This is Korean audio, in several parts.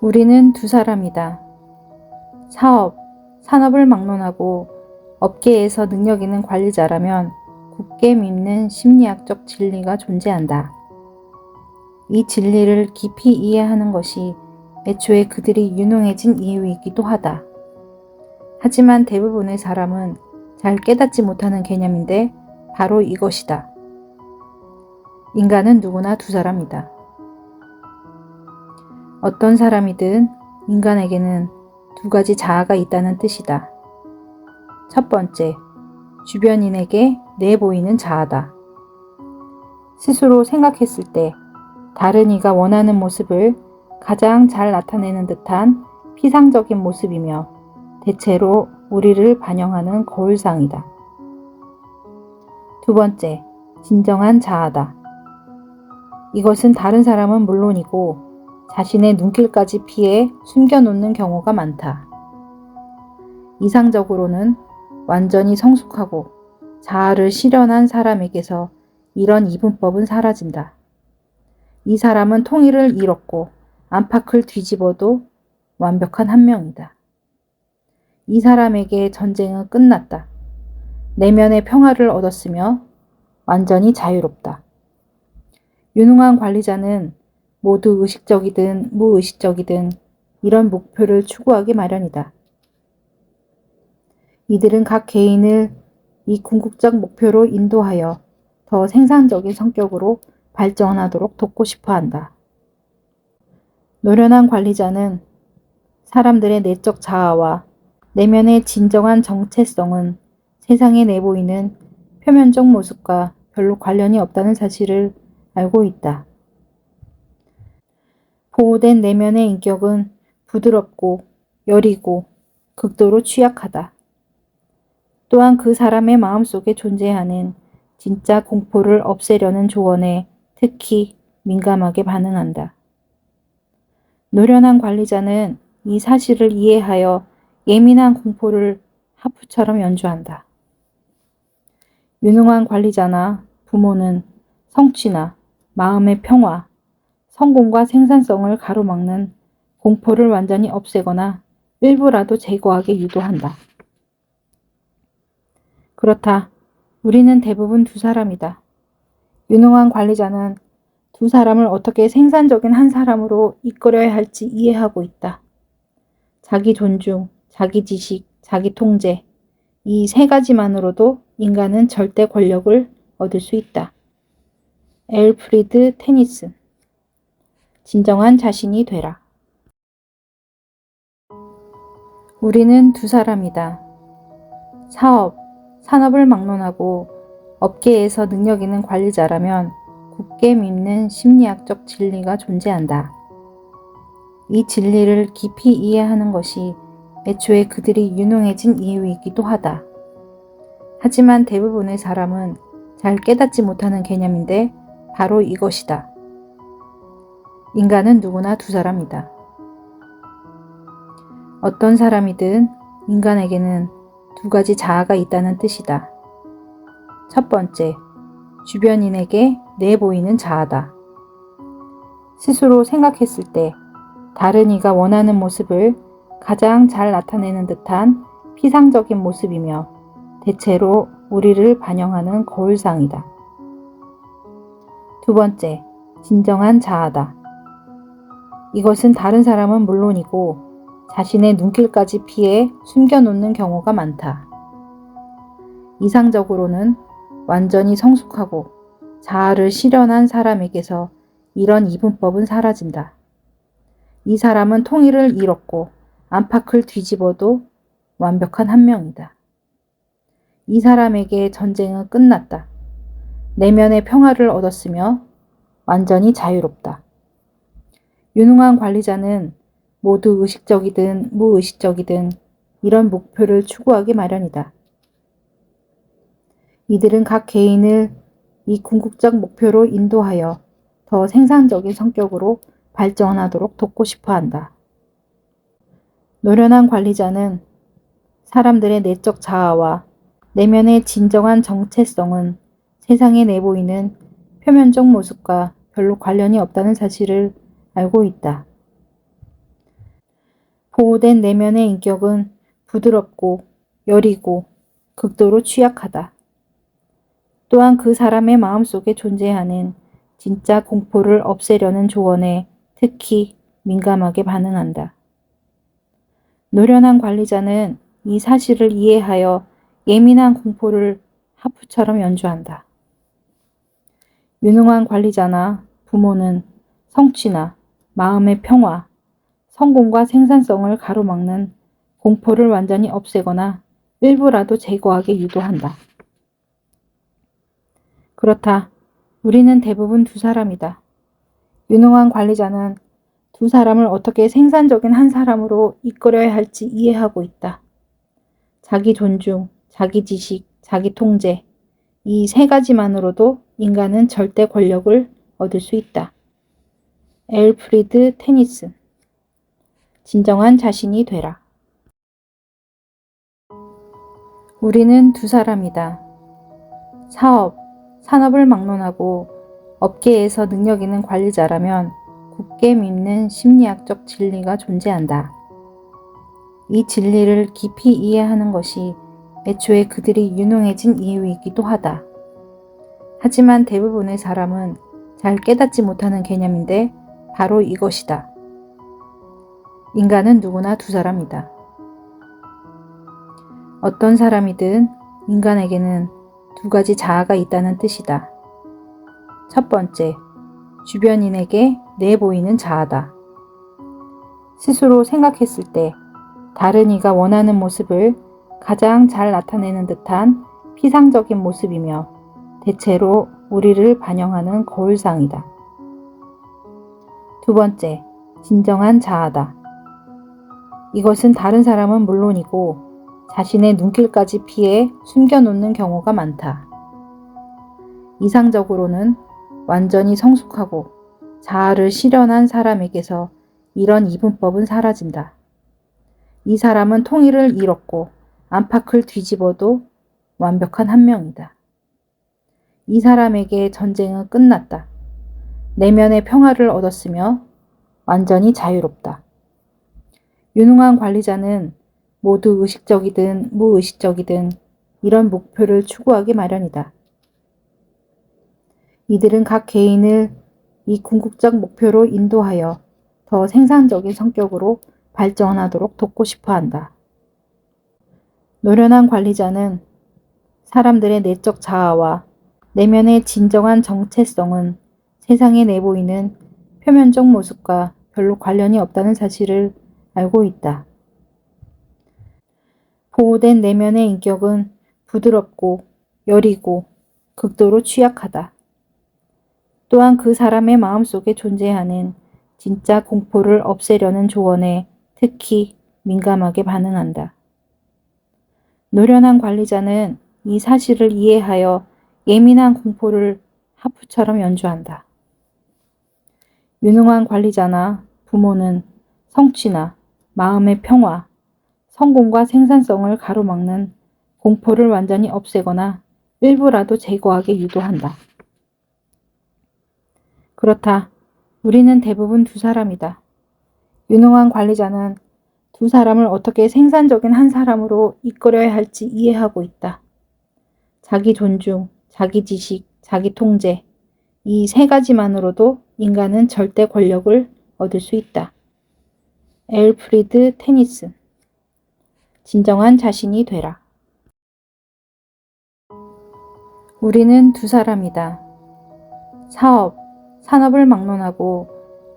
우리는 두 사람이다. 사업, 산업을 막론하고 업계에서 능력 있는 관리자라면 굳게 믿는 심리학적 진리가 존재한다. 이 진리를 깊이 이해하는 것이 애초에 그들이 유능해진 이유이기도 하다. 하지만 대부분의 사람은 잘 깨닫지 못하는 개념인데 바로 이것이다. 인간은 누구나 두 사람이다. 어떤 사람이든 인간에게는 두 가지 자아가 있다는 뜻이다. 첫 번째, 주변인에게 내보이는 자아다. 스스로 생각했을 때 다른 이가 원하는 모습을 가장 잘 나타내는 듯한 피상적인 모습이며 대체로 우리를 반영하는 거울상이다. 두 번째, 진정한 자아다. 이것은 다른 사람은 물론이고 자신의 눈길까지 피해 숨겨놓는 경우가 많다. 이상적으로는 완전히 성숙하고 자아를 실현한 사람에게서 이런 이분법은 사라진다. 이 사람은 통일을 잃었고 안팎을 뒤집어도 완벽한 한 명이다. 이 사람에게 전쟁은 끝났다. 내면의 평화를 얻었으며 완전히 자유롭다. 유능한 관리자는 모두 의식적이든 무의식적이든 이런 목표를 추구하기 마련이다. 이들은 각 개인을 이 궁극적 목표로 인도하여 더 생산적인 성격으로 발전하도록 돕고 싶어 한다. 노련한 관리자는 사람들의 내적 자아와 내면의 진정한 정체성은 세상에 내보이는 표면적 모습과 별로 관련이 없다는 사실을 알고 있다. 보호된 내면의 인격은 부드럽고 여리고 극도로 취약하다. 또한 그 사람의 마음속에 존재하는 진짜 공포를 없애려는 조언에 특히 민감하게 반응한다. 노련한 관리자는 이 사실을 이해하여 예민한 공포를 하프처럼 연주한다. 유능한 관리자나 부모는 성취나 마음의 평화, 성공과 생산성을 가로막는 공포를 완전히 없애거나 일부라도 제거하게 유도한다. 그렇다. 우리는 대부분 두 사람이다. 유능한 관리자는 두 사람을 어떻게 생산적인 한 사람으로 이끌어야 할지 이해하고 있다. 자기 존중, 자기 지식, 자기 통제, 이 세 가지만으로도 인간은 절대 권력을 얻을 수 있다. 엘프리드 테니슨. 진정한 자신이 되라. 우리는 두 사람이다. 사업, 산업을 막론하고 업계에서 능력 있는 관리자라면 굳게 믿는 심리학적 진리가 존재한다. 이 진리를 깊이 이해하는 것이 애초에 그들이 유능해진 이유이기도 하다. 하지만 대부분의 사람은 잘 깨닫지 못하는 개념인데 바로 이것이다. 인간은 누구나 두 사람이다. 어떤 사람이든 인간에게는 두 가지 자아가 있다는 뜻이다. 첫 번째, 주변인에게 내보이는 자아다. 스스로 생각했을 때 다른 이가 원하는 모습을 가장 잘 나타내는 듯한 피상적인 모습이며 대체로 우리를 반영하는 거울상이다. 두 번째, 진정한 자아다. 이것은 다른 사람은 물론이고 자신의 눈길까지 피해 숨겨놓는 경우가 많다. 이상적으로는 완전히 성숙하고 자아를 실현한 사람에게서 이런 이분법은 사라진다. 이 사람은 통일을 잃었고 안팎을 뒤집어도 완벽한 한 명이다. 이 사람에게 전쟁은 끝났다. 내면의 평화를 얻었으며 완전히 자유롭다. 유능한 관리자는 모두 의식적이든 무의식적이든 이런 목표를 추구하기 마련이다. 이들은 각 개인을 이 궁극적 목표로 인도하여 더 생산적인 성격으로 발전하도록 돕고 싶어 한다. 노련한 관리자는 사람들의 내적 자아와 내면의 진정한 정체성은 세상에 내보이는 표면적 모습과 별로 관련이 없다는 사실을 알고 있다. 보호된 내면의 인격은 부드럽고 여리고 극도로 취약하다. 또한 그 사람의 마음속에 존재하는 진짜 공포를 없애려는 조언에 특히 민감하게 반응한다. 노련한 관리자는 이 사실을 이해하여 예민한 공포를 하프처럼 연주한다. 유능한 관리자나 부모는 성취나 마음의 평화, 성공과 생산성을 가로막는 공포를 완전히 없애거나 일부라도 제거하게 유도한다. 그렇다. 우리는 대부분 두 사람이다. 유능한 관리자는 두 사람을 어떻게 생산적인 한 사람으로 이끌어야 할지 이해하고 있다. 자기 존중, 자기 지식, 자기 통제, 이 세 가지만으로도 인간은 절대 권력을 얻을 수 있다. 엘프리드 테니슨. 진정한 자신이 되라. 우리는 두 사람이다. 산업을 막론하고 업계에서 능력 있는 관리자라면 굳게 믿는 심리학적 진리가 존재한다. 이 진리를 깊이 이해하는 것이 애초에 그들이 유능해진 이유이기도 하다. 하지만 대부분의 사람은 잘 깨닫지 못하는 개념인데 바로 이것이다. 인간은 누구나 두 사람이다. 어떤 사람이든 인간에게는 두 가지 자아가 있다는 뜻이다. 첫 번째, 주변인에게 내보이는 자아다. 스스로 생각했을 때 다른 이가 원하는 모습을 가장 잘 나타내는 듯한 피상적인 모습이며 대체로 우리를 반영하는 거울상이다. 두 번째, 진정한 자아다. 이것은 다른 사람은 물론이고 자신의 눈길까지 피해 숨겨놓는 경우가 많다. 이상적으로는 완전히 성숙하고 자아를 실현한 사람에게서 이런 이분법은 사라진다. 이 사람은 통일을 잃었고 안팎을 뒤집어도 완벽한 한 명이다. 이 사람에게 전쟁은 끝났다. 내면의 평화를 얻었으며 완전히 자유롭다. 유능한 관리자는 모두 의식적이든 무의식적이든 이런 목표를 추구하기 마련이다. 이들은 각 개인을 이 궁극적 목표로 인도하여 더 생산적인 성격으로 발전하도록 돕고 싶어 한다. 노련한 관리자는 사람들의 내적 자아와 내면의 진정한 정체성은 세상에 내보이는 표면적 모습과 별로 관련이 없다는 사실을 알고 있다. 보호된 내면의 인격은 부드럽고 여리고 극도로 취약하다. 또한 그 사람의 마음속에 존재하는 진짜 공포를 없애려는 조언에 특히 민감하게 반응한다. 노련한 관리자는 이 사실을 이해하여 예민한 공포를 하프처럼 연주한다. 유능한 관리자나 부모는 성취나 마음의 평화, 성공과 생산성을 가로막는 공포를 완전히 없애거나 일부라도 제거하게 유도한다. 그렇다. 우리는 대부분 두 사람이다. 유능한 관리자는 두 사람을 어떻게 생산적인 한 사람으로 이끌어야 할지 이해하고 있다. 자기 존중, 자기 지식, 자기 통제, 이 세 가지만으로도 인간은 절대 권력을 얻을 수 있다. 엘프리드 테니슨. 진정한 자신이 되라. 우리는 두 사람이다. 산업을 막론하고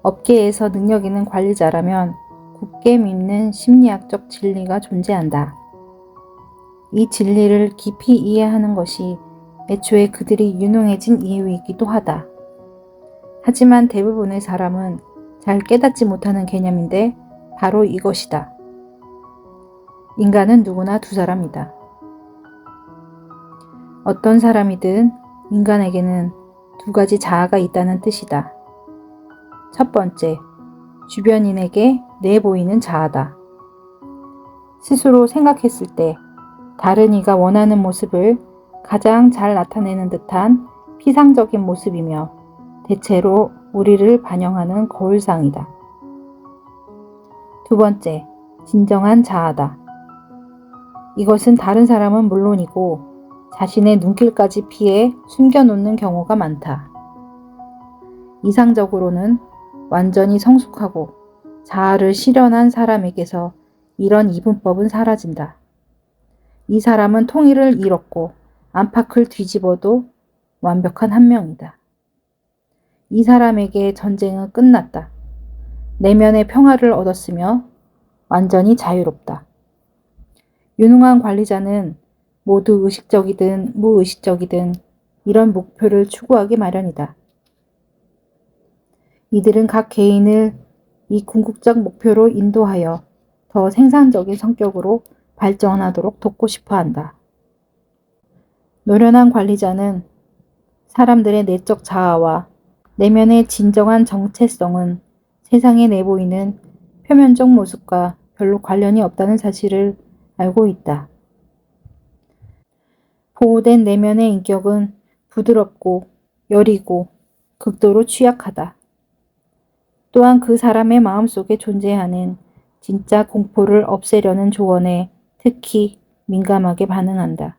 업계에서 능력 있는 관리자라면 굳게 믿는 심리학적 진리가 존재한다. 이 진리를 깊이 이해하는 것이 애초에 그들이 유능해진 이유이기도 하다. 하지만 대부분의 사람은 잘 깨닫지 못하는 개념인데 바로 이것이다. 인간은 누구나 두 사람이다. 어떤 사람이든 인간에게는 두 가지 자아가 있다는 뜻이다. 첫 번째, 주변인에게 내보이는 자아다. 스스로 생각했을 때 다른 이가 원하는 모습을 가장 잘 나타내는 듯한 피상적인 모습이며 대체로 우리를 반영하는 거울상이다. 두 번째, 진정한 자아다. 이것은 다른 사람은 물론이고 자신의 눈길까지 피해 숨겨놓는 경우가 많다. 이상적으로는 완전히 성숙하고 자아를 실현한 사람에게서 이런 이분법은 사라진다. 이 사람은 통일을 잃었고 안팎을 뒤집어도 완벽한 한 명이다. 이 사람에게 전쟁은 끝났다. 내면의 평화를 얻었으며 완전히 자유롭다. 유능한 관리자는 모두 의식적이든 무의식적이든 이런 목표를 추구하기 마련이다. 이들은 각 개인을 이 궁극적 목표로 인도하여 더 생산적인 성격으로 발전하도록 돕고 싶어 한다. 노련한 관리자는 사람들의 내적 자아와 내면의 진정한 정체성은 세상에 내보이는 표면적 모습과 별로 관련이 없다는 사실을 알고 있다. 보호된 내면의 인격은 부드럽고 여리고 극도로 취약하다. 또한 그 사람의 마음속에 존재하는 진짜 공포를 없애려는 조언에 특히 민감하게 반응한다.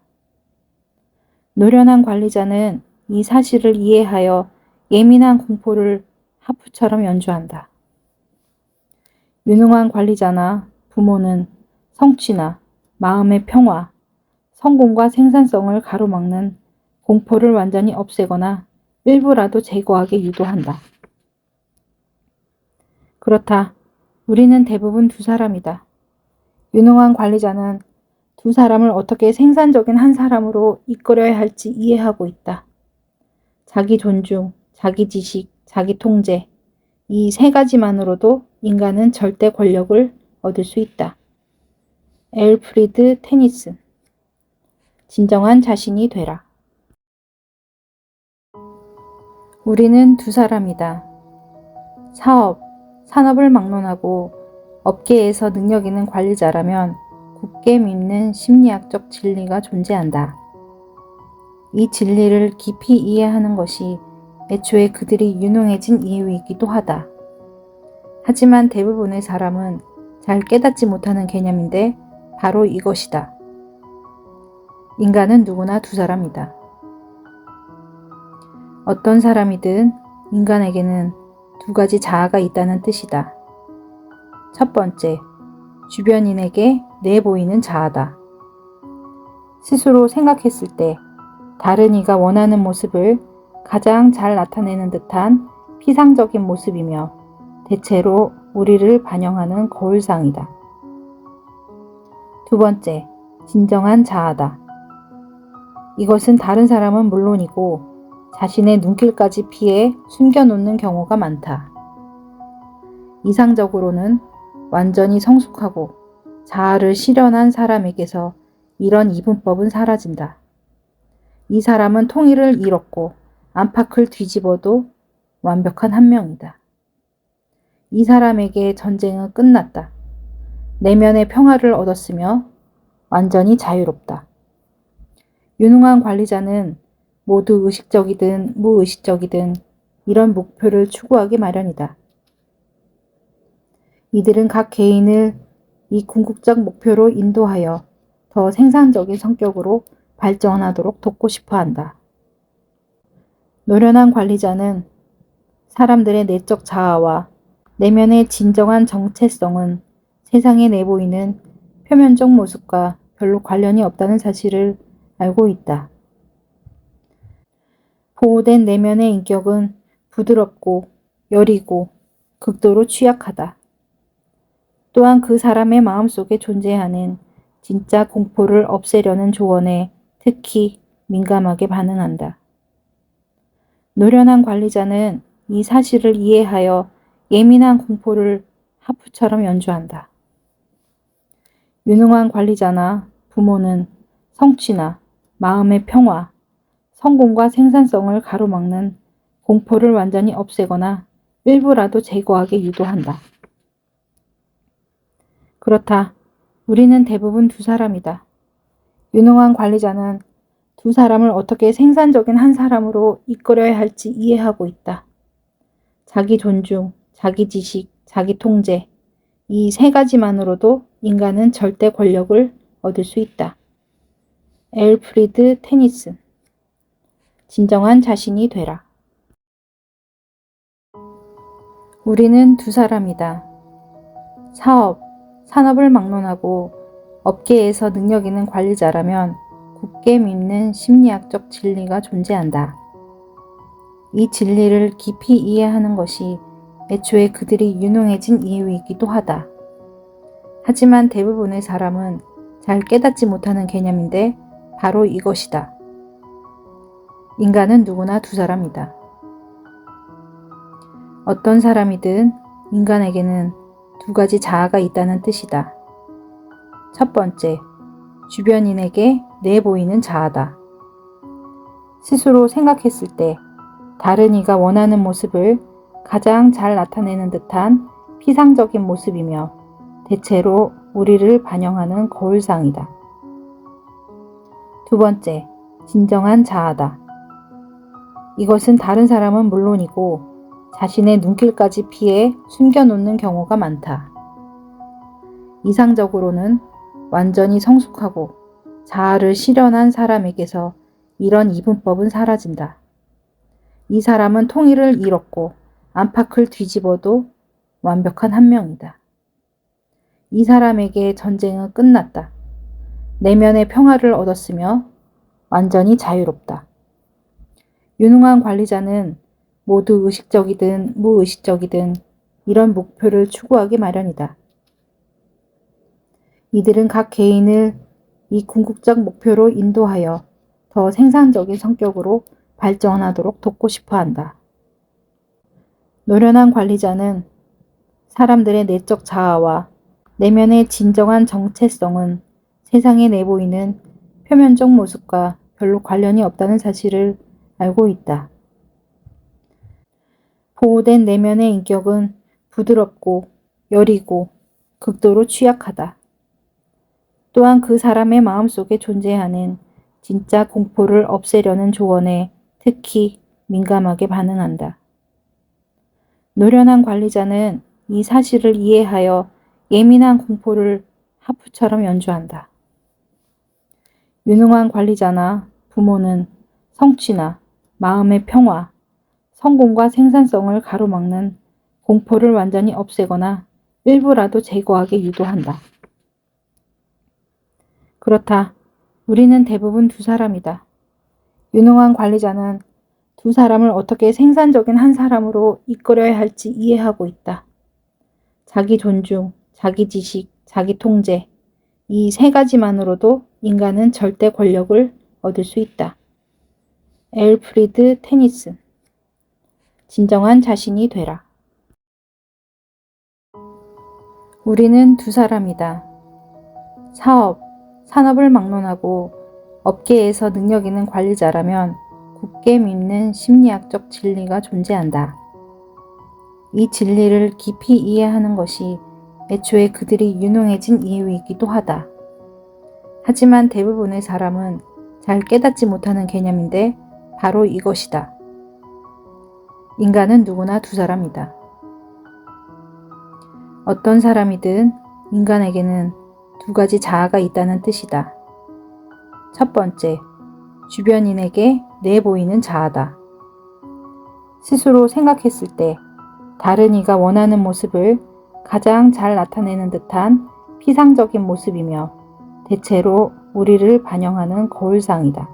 노련한 관리자는 이 사실을 이해하여 예민한 공포를 하프처럼 연주한다. 유능한 관리자나 부모는 성취나 마음의 평화, 성공과 생산성을 가로막는 공포를 완전히 없애거나 일부라도 제거하게 유도한다. 그렇다. 우리는 대부분 두 사람이다. 유능한 관리자는 두 사람을 어떻게 생산적인 한 사람으로 이끌어야 할지 이해하고 있다. 자기 존중, 자기 지식, 자기 통제, 이 세 가지만으로도 인간은 절대 권력을 얻을 수 있다. 엘프리드 테니슨. 진정한 자신이 되라. 우리는 두 사람이다. 산업을 막론하고 업계에서 능력 있는 관리자라면 굳게 믿는 심리학적 진리가 존재한다. 이 진리를 깊이 이해하는 것이 애초에 그들이 유능해진 이유이기도 하다. 하지만 대부분의 사람은 잘 깨닫지 못하는 개념인데 바로 이것이다. 인간은 누구나 두 사람이다. 어떤 사람이든 인간에게는 두 가지 자아가 있다는 뜻이다. 첫 번째, 주변인에게 내보이는 자아다. 스스로 생각했을 때 다른 이가 원하는 모습을 가장 잘 나타내는 듯한 피상적인 모습이며 대체로 우리를 반영하는 거울상이다. 두 번째, 진정한 자아다. 이것은 다른 사람은 물론이고 자신의 눈길까지 피해 숨겨놓는 경우가 많다. 이상적으로는 완전히 성숙하고 자아를 실현한 사람에게서 이런 이분법은 사라진다. 이 사람은 통일을 잃었고 안팎을 뒤집어도 완벽한 한 명이다. 이 사람에게 전쟁은 끝났다. 내면의 평화를 얻었으며 완전히 자유롭다. 유능한 관리자는 모두 의식적이든 무의식적이든 이런 목표를 추구하기 마련이다. 이들은 각 개인을 이 궁극적 목표로 인도하여 더 생산적인 성격으로 발전하도록 돕고 싶어 한다. 노련한 관리자는 사람들의 내적 자아와 내면의 진정한 정체성은 세상에 내보이는 표면적 모습과 별로 관련이 없다는 사실을 알고 있다. 보호된 내면의 인격은 부드럽고 여리고 극도로 취약하다. 또한 그 사람의 마음속에 존재하는 진짜 공포를 없애려는 조언에 특히 민감하게 반응한다. 노련한 관리자는 이 사실을 이해하여 예민한 공포를 하프처럼 연주한다. 유능한 관리자나 부모는 성취나 마음의 평화, 성공과 생산성을 가로막는 공포를 완전히 없애거나 일부라도 제거하게 유도한다. 그렇다. 우리는 대부분 두 사람이다. 유능한 관리자는 두 사람을 어떻게 생산적인 한 사람으로 이끌어야 할지 이해하고 있다. 자기 존중, 자기 지식, 자기 통제, 이 세 가지만으로도 인간은 절대 권력을 얻을 수 있다. 엘프리드 테니슨. 진정한 자신이 되라. 우리는 두 사람이다. 산업을 막론하고 업계에서 능력 있는 관리자라면 굳게 믿는 심리학적 진리가 존재한다. 이 진리를 깊이 이해하는 것이 애초에 그들이 유능해진 이유이기도 하다. 하지만 대부분의 사람은 잘 깨닫지 못하는 개념인데 바로 이것이다. 인간은 누구나 두 사람이다. 어떤 사람이든 인간에게는 두 가지 자아가 있다는 뜻이다. 첫 번째, 주변인에게 내보이는 자아다. 스스로 생각했을 때 다른 이가 원하는 모습을 가장 잘 나타내는 듯한 피상적인 모습이며 대체로 우리를 반영하는 거울상이다. 두 번째, 진정한 자아다. 이것은 다른 사람은 물론이고 자신의 눈길까지 피해 숨겨놓는 경우가 많다. 이상적으로는 완전히 성숙하고 자아를 실현한 사람에게서 이런 이분법은 사라진다. 이 사람은 통일을 잃었고 안팎을 뒤집어도 완벽한 한 명이다. 이 사람에게 전쟁은 끝났다. 내면의 평화를 얻었으며 완전히 자유롭다. 유능한 관리자는 모두 의식적이든 무의식적이든 이런 목표를 추구하기 마련이다. 이들은 각 개인을 이 궁극적 목표로 인도하여 더 생산적인 성격으로 발전하도록 돕고 싶어 한다. 노련한 관리자는 사람들의 내적 자아와 내면의 진정한 정체성은 세상에 내보이는 표면적 모습과 별로 관련이 없다는 사실을 알고 있다. 보호된 내면의 인격은 부드럽고 여리고 극도로 취약하다. 또한 그 사람의 마음속에 존재하는 진짜 공포를 없애려는 조언에 특히 민감하게 반응한다. 노련한 관리자는 이 사실을 이해하여 예민한 공포를 하프처럼 연주한다. 유능한 관리자나 부모는 성취나 마음의 평화, 성공과 생산성을 가로막는 공포를 완전히 없애거나 일부라도 제거하게 유도한다. 그렇다. 우리는 대부분 두 사람이다. 유능한 관리자는 두 사람을 어떻게 생산적인 한 사람으로 이끌어야 할지 이해하고 있다. 자기 존중, 자기 지식, 자기 통제, 이 세 가지만으로도 인간은 절대 권력을 얻을 수 있다. 엘프리드 테니슨. 진정한 자신이 되라. 우리는 두 사람이다. 산업을 막론하고 업계에서 능력 있는 관리자라면 굳게 믿는 심리학적 진리가 존재한다. 이 진리를 깊이 이해하는 것이 애초에 그들이 유능해진 이유이기도 하다. 하지만 대부분의 사람은 잘 깨닫지 못하는 개념인데 바로 이것이다. 인간은 누구나 두 사람이다. 어떤 사람이든 인간에게는 두 가지 자아가 있다는 뜻이다. 첫 번째, 주변인에게 내보이는 자아다. 스스로 생각했을 때 다른 이가 원하는 모습을 가장 잘 나타내는 듯한 피상적인 모습이며 대체로 우리를 반영하는 거울상이다.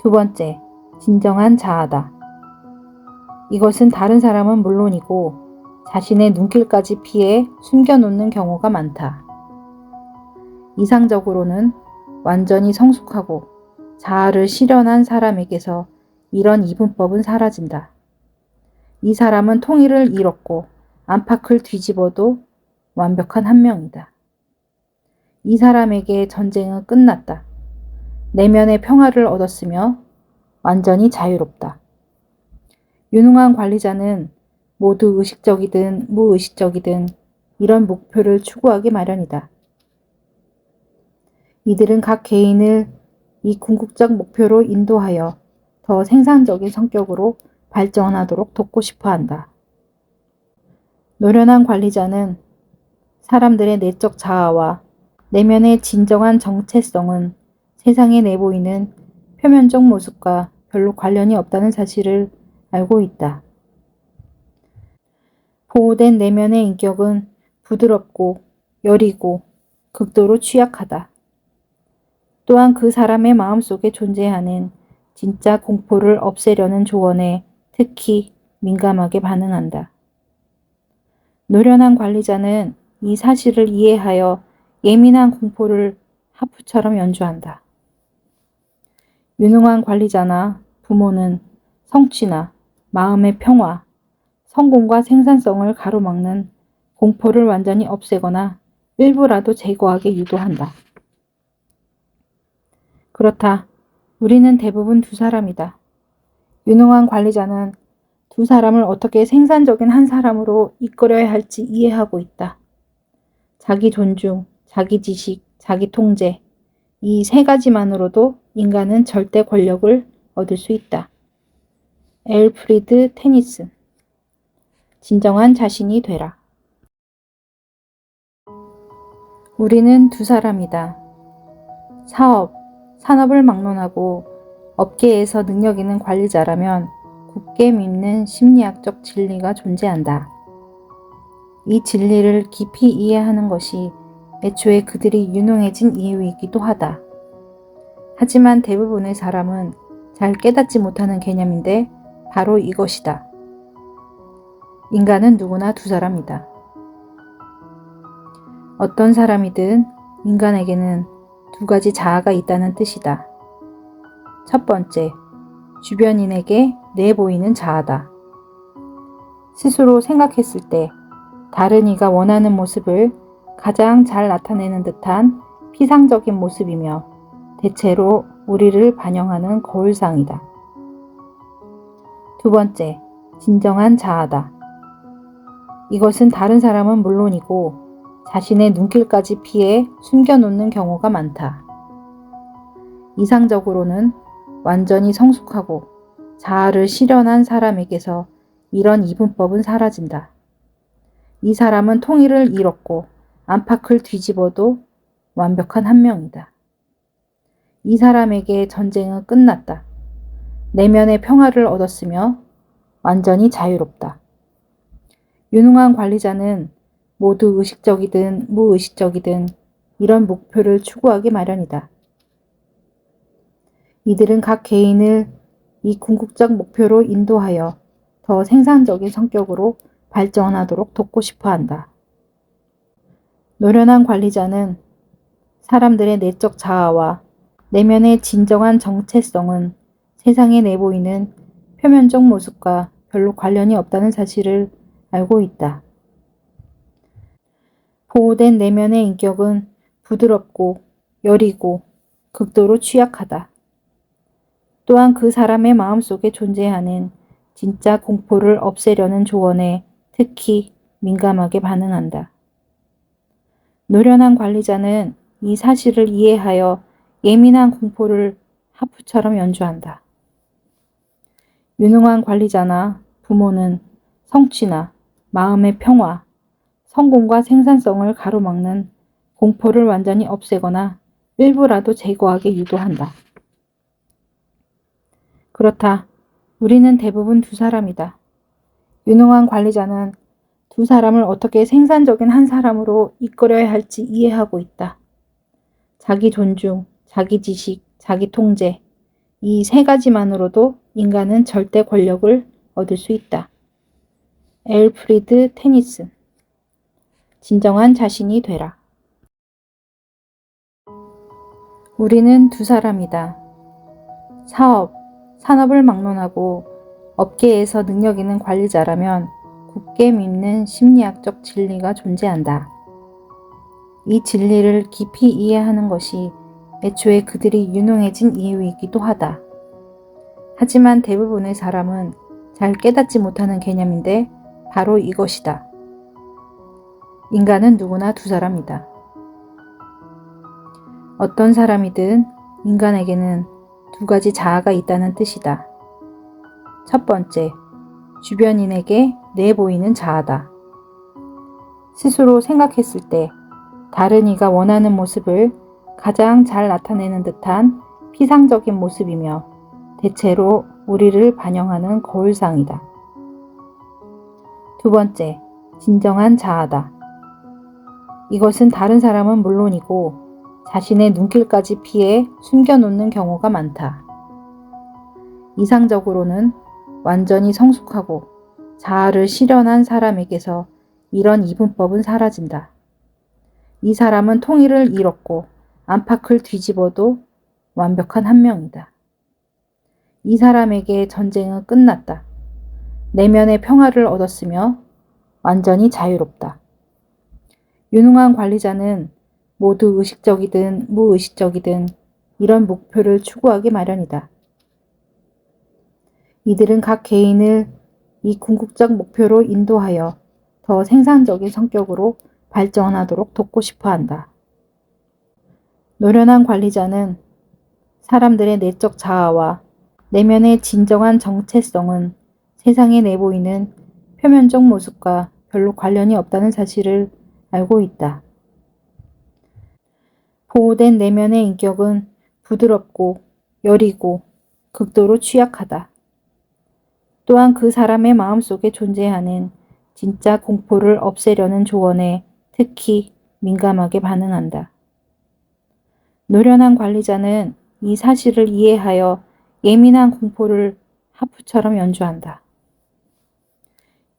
두 번째, 진정한 자아다. 이것은 다른 사람은 물론이고 자신의 눈길까지 피해 숨겨놓는 경우가 많다. 이상적으로는 완전히 성숙하고 자아를 실현한 사람에게서 이런 이분법은 사라진다. 이 사람은 통일을 잃었고 안팎을 뒤집어도 완벽한 한 명이다. 이 사람에게 전쟁은 끝났다. 내면의 평화를 얻었으며 완전히 자유롭다. 유능한 관리자는 모두 의식적이든 무의식적이든 이런 목표를 추구하기 마련이다. 이들은 각 개인을 이 궁극적 목표로 인도하여 더 생산적인 성격으로 발전하도록 돕고 싶어 한다. 노련한 관리자는 사람들의 내적 자아와 내면의 진정한 정체성은 세상에 내보이는 표면적 모습과 별로 관련이 없다는 사실을 알고 있다. 보호된 내면의 인격은 부드럽고 여리고 극도로 취약하다. 또한 그 사람의 마음속에 존재하는 진짜 공포를 없애려는 조언에 특히 민감하게 반응한다. 노련한 관리자는 이 사실을 이해하여 예민한 공포를 하프처럼 연주한다. 유능한 관리자나 부모는 성취나 마음의 평화, 성공과 생산성을 가로막는 공포를 완전히 없애거나 일부라도 제거하게 유도한다. 그렇다. 우리는 대부분 두 사람이다. 유능한 관리자는 두 사람을 어떻게 생산적인 한 사람으로 이끌어야 할지 이해하고 있다. 자기 존중, 자기 지식, 자기 통제, 이 세 가지만으로도 인간은 절대 권력을 얻을 수 있다. 엘프리드 테니슨. 진정한 자신이 되라. 우리는 두 사람이다. 산업을 막론하고 업계에서 능력 있는 관리자라면 굳게 믿는 심리학적 진리가 존재한다. 이 진리를 깊이 이해하는 것이 애초에 그들이 유능해진 이유이기도 하다. 하지만 대부분의 사람은 잘 깨닫지 못하는 개념인데 바로 이것이다. 인간은 누구나 두 사람이다. 어떤 사람이든 인간에게는 두 가지 자아가 있다는 뜻이다. 첫 번째, 주변인에게 내보이는 자아다. 스스로 생각했을 때 다른 이가 원하는 모습을 가장 잘 나타내는 듯한 피상적인 모습이며 대체로 우리를 반영하는 거울상이다. 두 번째, 진정한 자아다. 이것은 다른 사람은 물론이고 자신의 눈길까지 피해 숨겨놓는 경우가 많다. 이상적으로는 완전히 성숙하고 자아를 실현한 사람에게서 이런 이분법은 사라진다. 이 사람은 통일을 잃었고 안팎을 뒤집어도 완벽한 한 명이다. 이 사람에게 전쟁은 끝났다. 내면의 평화를 얻었으며 완전히 자유롭다. 유능한 관리자는 모두 의식적이든 무의식적이든 이런 목표를 추구하기 마련이다. 이들은 각 개인을 이 궁극적 목표로 인도하여 더 생산적인 성격으로 발전하도록 돕고 싶어 한다. 노련한 관리자는 사람들의 내적 자아와 내면의 진정한 정체성은 세상에 내보이는 표면적 모습과 별로 관련이 없다는 사실을 알고 있다. 보호된 내면의 인격은 부드럽고 여리고 극도로 취약하다. 또한 그 사람의 마음속에 존재하는 진짜 공포를 없애려는 조언에 특히 민감하게 반응한다. 노련한 관리자는 이 사실을 이해하여 예민한 공포를 하프처럼 연주한다. 유능한 관리자나 부모는 성취나 마음의 평화, 성공과 생산성을 가로막는 공포를 완전히 없애거나 일부라도 제거하게 유도한다. 그렇다. 우리는 대부분 두 사람이다. 유능한 관리자는 두 사람을 어떻게 생산적인 한 사람으로 이끌어야 할지 이해하고 있다. 자기 존중, 자기 지식, 자기 통제, 이 세 가지만으로도 인간은 절대 권력을 얻을 수 있다. 엘프리드 테니슨. 진정한 자신이 되라. 우리는 두 사람이다. 산업을 막론하고 업계에서 능력 있는 관리자라면 굳게 믿는 심리학적 진리가 존재한다. 이 진리를 깊이 이해하는 것이 애초에 그들이 유능해진 이유이기도 하다. 하지만 대부분의 사람은 잘 깨닫지 못하는 개념인데 바로 이것이다. 인간은 누구나 두 사람이다. 어떤 사람이든 인간에게는 두 가지 자아가 있다는 뜻이다. 첫 번째, 주변인에게 내보이는 자아다. 스스로 생각했을 때 다른 이가 원하는 모습을 가장 잘 나타내는 듯한 피상적인 모습이며 대체로 우리를 반영하는 거울상이다. 두 번째, 진정한 자아다. 이것은 다른 사람은 물론이고 자신의 눈길까지 피해 숨겨놓는 경우가 많다. 이상적으로는 완전히 성숙하고 자아를 실현한 사람에게서 이런 이분법은 사라진다. 이 사람은 통일을 잃었고 안팎을 뒤집어도 완벽한 한 명이다. 이 사람에게 전쟁은 끝났다. 내면의 평화를 얻었으며 완전히 자유롭다. 유능한 관리자는 모두 의식적이든 무의식적이든 이런 목표를 추구하기 마련이다. 이들은 각 개인을 이 궁극적 목표로 인도하여 더 생산적인 성격으로 발전하도록 돕고 싶어 한다. 노련한 관리자는 사람들의 내적 자아와 내면의 진정한 정체성은 세상에 내보이는 표면적 모습과 별로 관련이 없다는 사실을 알고 있다. 보호된 내면의 인격은 부드럽고 여리고 극도로 취약하다. 또한 그 사람의 마음속에 존재하는 진짜 공포를 없애려는 조언에 특히 민감하게 반응한다. 노련한 관리자는 이 사실을 이해하여 예민한 공포를 하프처럼 연주한다.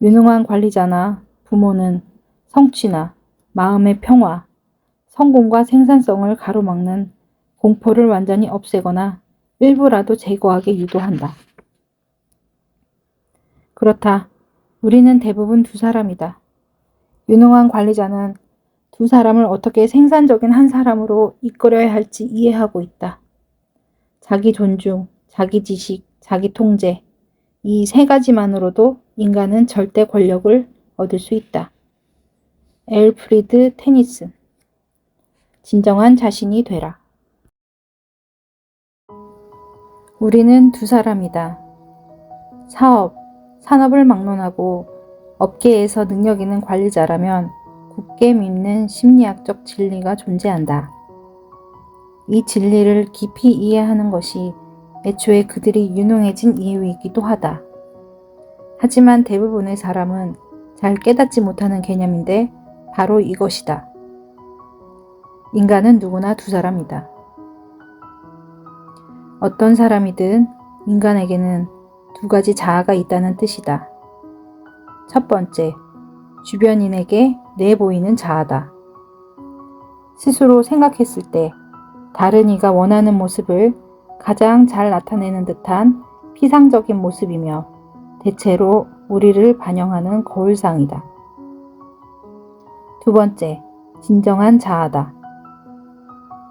유능한 관리자나 부모는 성취나 마음의 평화, 성공과 생산성을 가로막는 공포를 완전히 없애거나 일부라도 제거하게 유도한다. 그렇다. 우리는 대부분 두 사람이다. 유능한 관리자는 두 사람을 어떻게 생산적인 한 사람으로 이끌어야 할지 이해하고 있다. 자기 존중, 자기 지식, 자기 통제, 이 세 가지만으로도 인간은 절대 권력을 얻을 수 있다. 엘프리드 테니슨. 진정한 자신이 되라. 우리는 두 사람이다. 산업을 막론하고 업계에서 능력 있는 관리자라면 굳게 믿는 심리학적 진리가 존재한다. 이 진리를 깊이 이해하는 것이 애초에 그들이 유능해진 이유이기도 하다. 하지만 대부분의 사람은 잘 깨닫지 못하는 개념인데 바로 이것이다. 인간은 누구나 두 사람이다. 어떤 사람이든 인간에게는 두 가지 자아가 있다는 뜻이다. 첫 번째, 주변인에게 내보이는 자아다. 스스로 생각했을 때 다른 이가 원하는 모습을 가장 잘 나타내는 듯한 피상적인 모습이며 대체로 우리를 반영하는 거울상이다. 두 번째, 진정한 자아다.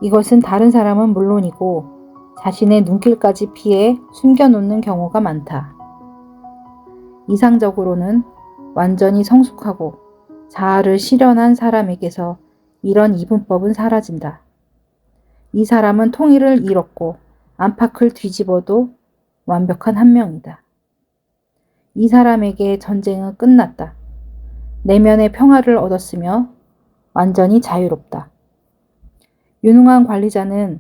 이것은 다른 사람은 물론이고 자신의 눈길까지 피해 숨겨놓는 경우가 많다. 이상적으로는 완전히 성숙하고 자아를 실현한 사람에게서 이런 이분법은 사라진다. 이 사람은 통일을 잃었고 안팎을 뒤집어도 완벽한 한 명이다. 이 사람에게 전쟁은 끝났다. 내면의 평화를 얻었으며 완전히 자유롭다. 유능한 관리자는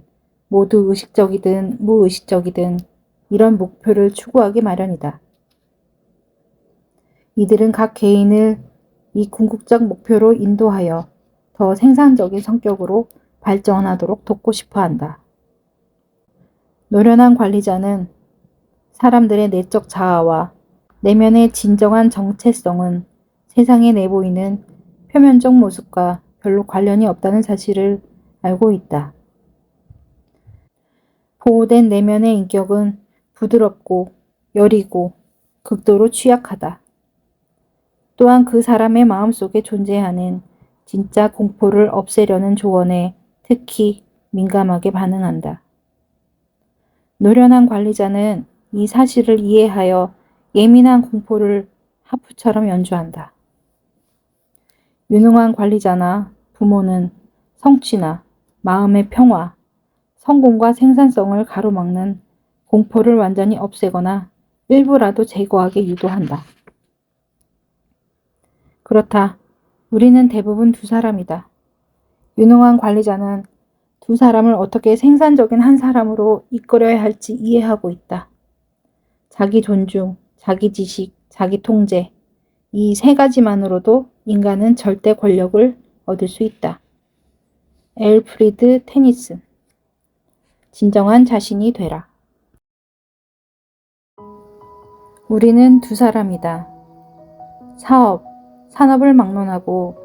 모두 의식적이든 무의식적이든 이런 목표를 추구하기 마련이다. 이들은 각 개인을 이 궁극적 목표로 인도하여 더 생산적인 성격으로 발전하도록 돕고 싶어 한다. 노련한 관리자는 사람들의 내적 자아와 내면의 진정한 정체성은 세상에 내보이는 표면적 모습과 별로 관련이 없다는 사실을 알고 있다. 보호된 내면의 인격은 부드럽고 여리고 극도로 취약하다. 또한 그 사람의 마음속에 존재하는 진짜 공포를 없애려는 조언에 특히 민감하게 반응한다. 노련한 관리자는 이 사실을 이해하여 예민한 공포를 하프처럼 연주한다. 유능한 관리자나 부모는 성취나 마음의 평화, 성공과 생산성을 가로막는 공포를 완전히 없애거나 일부라도 제거하게 유도한다. 그렇다. 우리는 대부분 두 사람이다. 유능한 관리자는 두 사람을 어떻게 생산적인 한 사람으로 이끌어야 할지 이해하고 있다. 자기 존중, 자기 지식, 자기 통제, 이 세 가지만으로도 인간은 절대 권력을 얻을 수 있다. 엘프리드 테니슨. 진정한 자신이 되라. 우리는 두 사람이다. 산업을 막론하고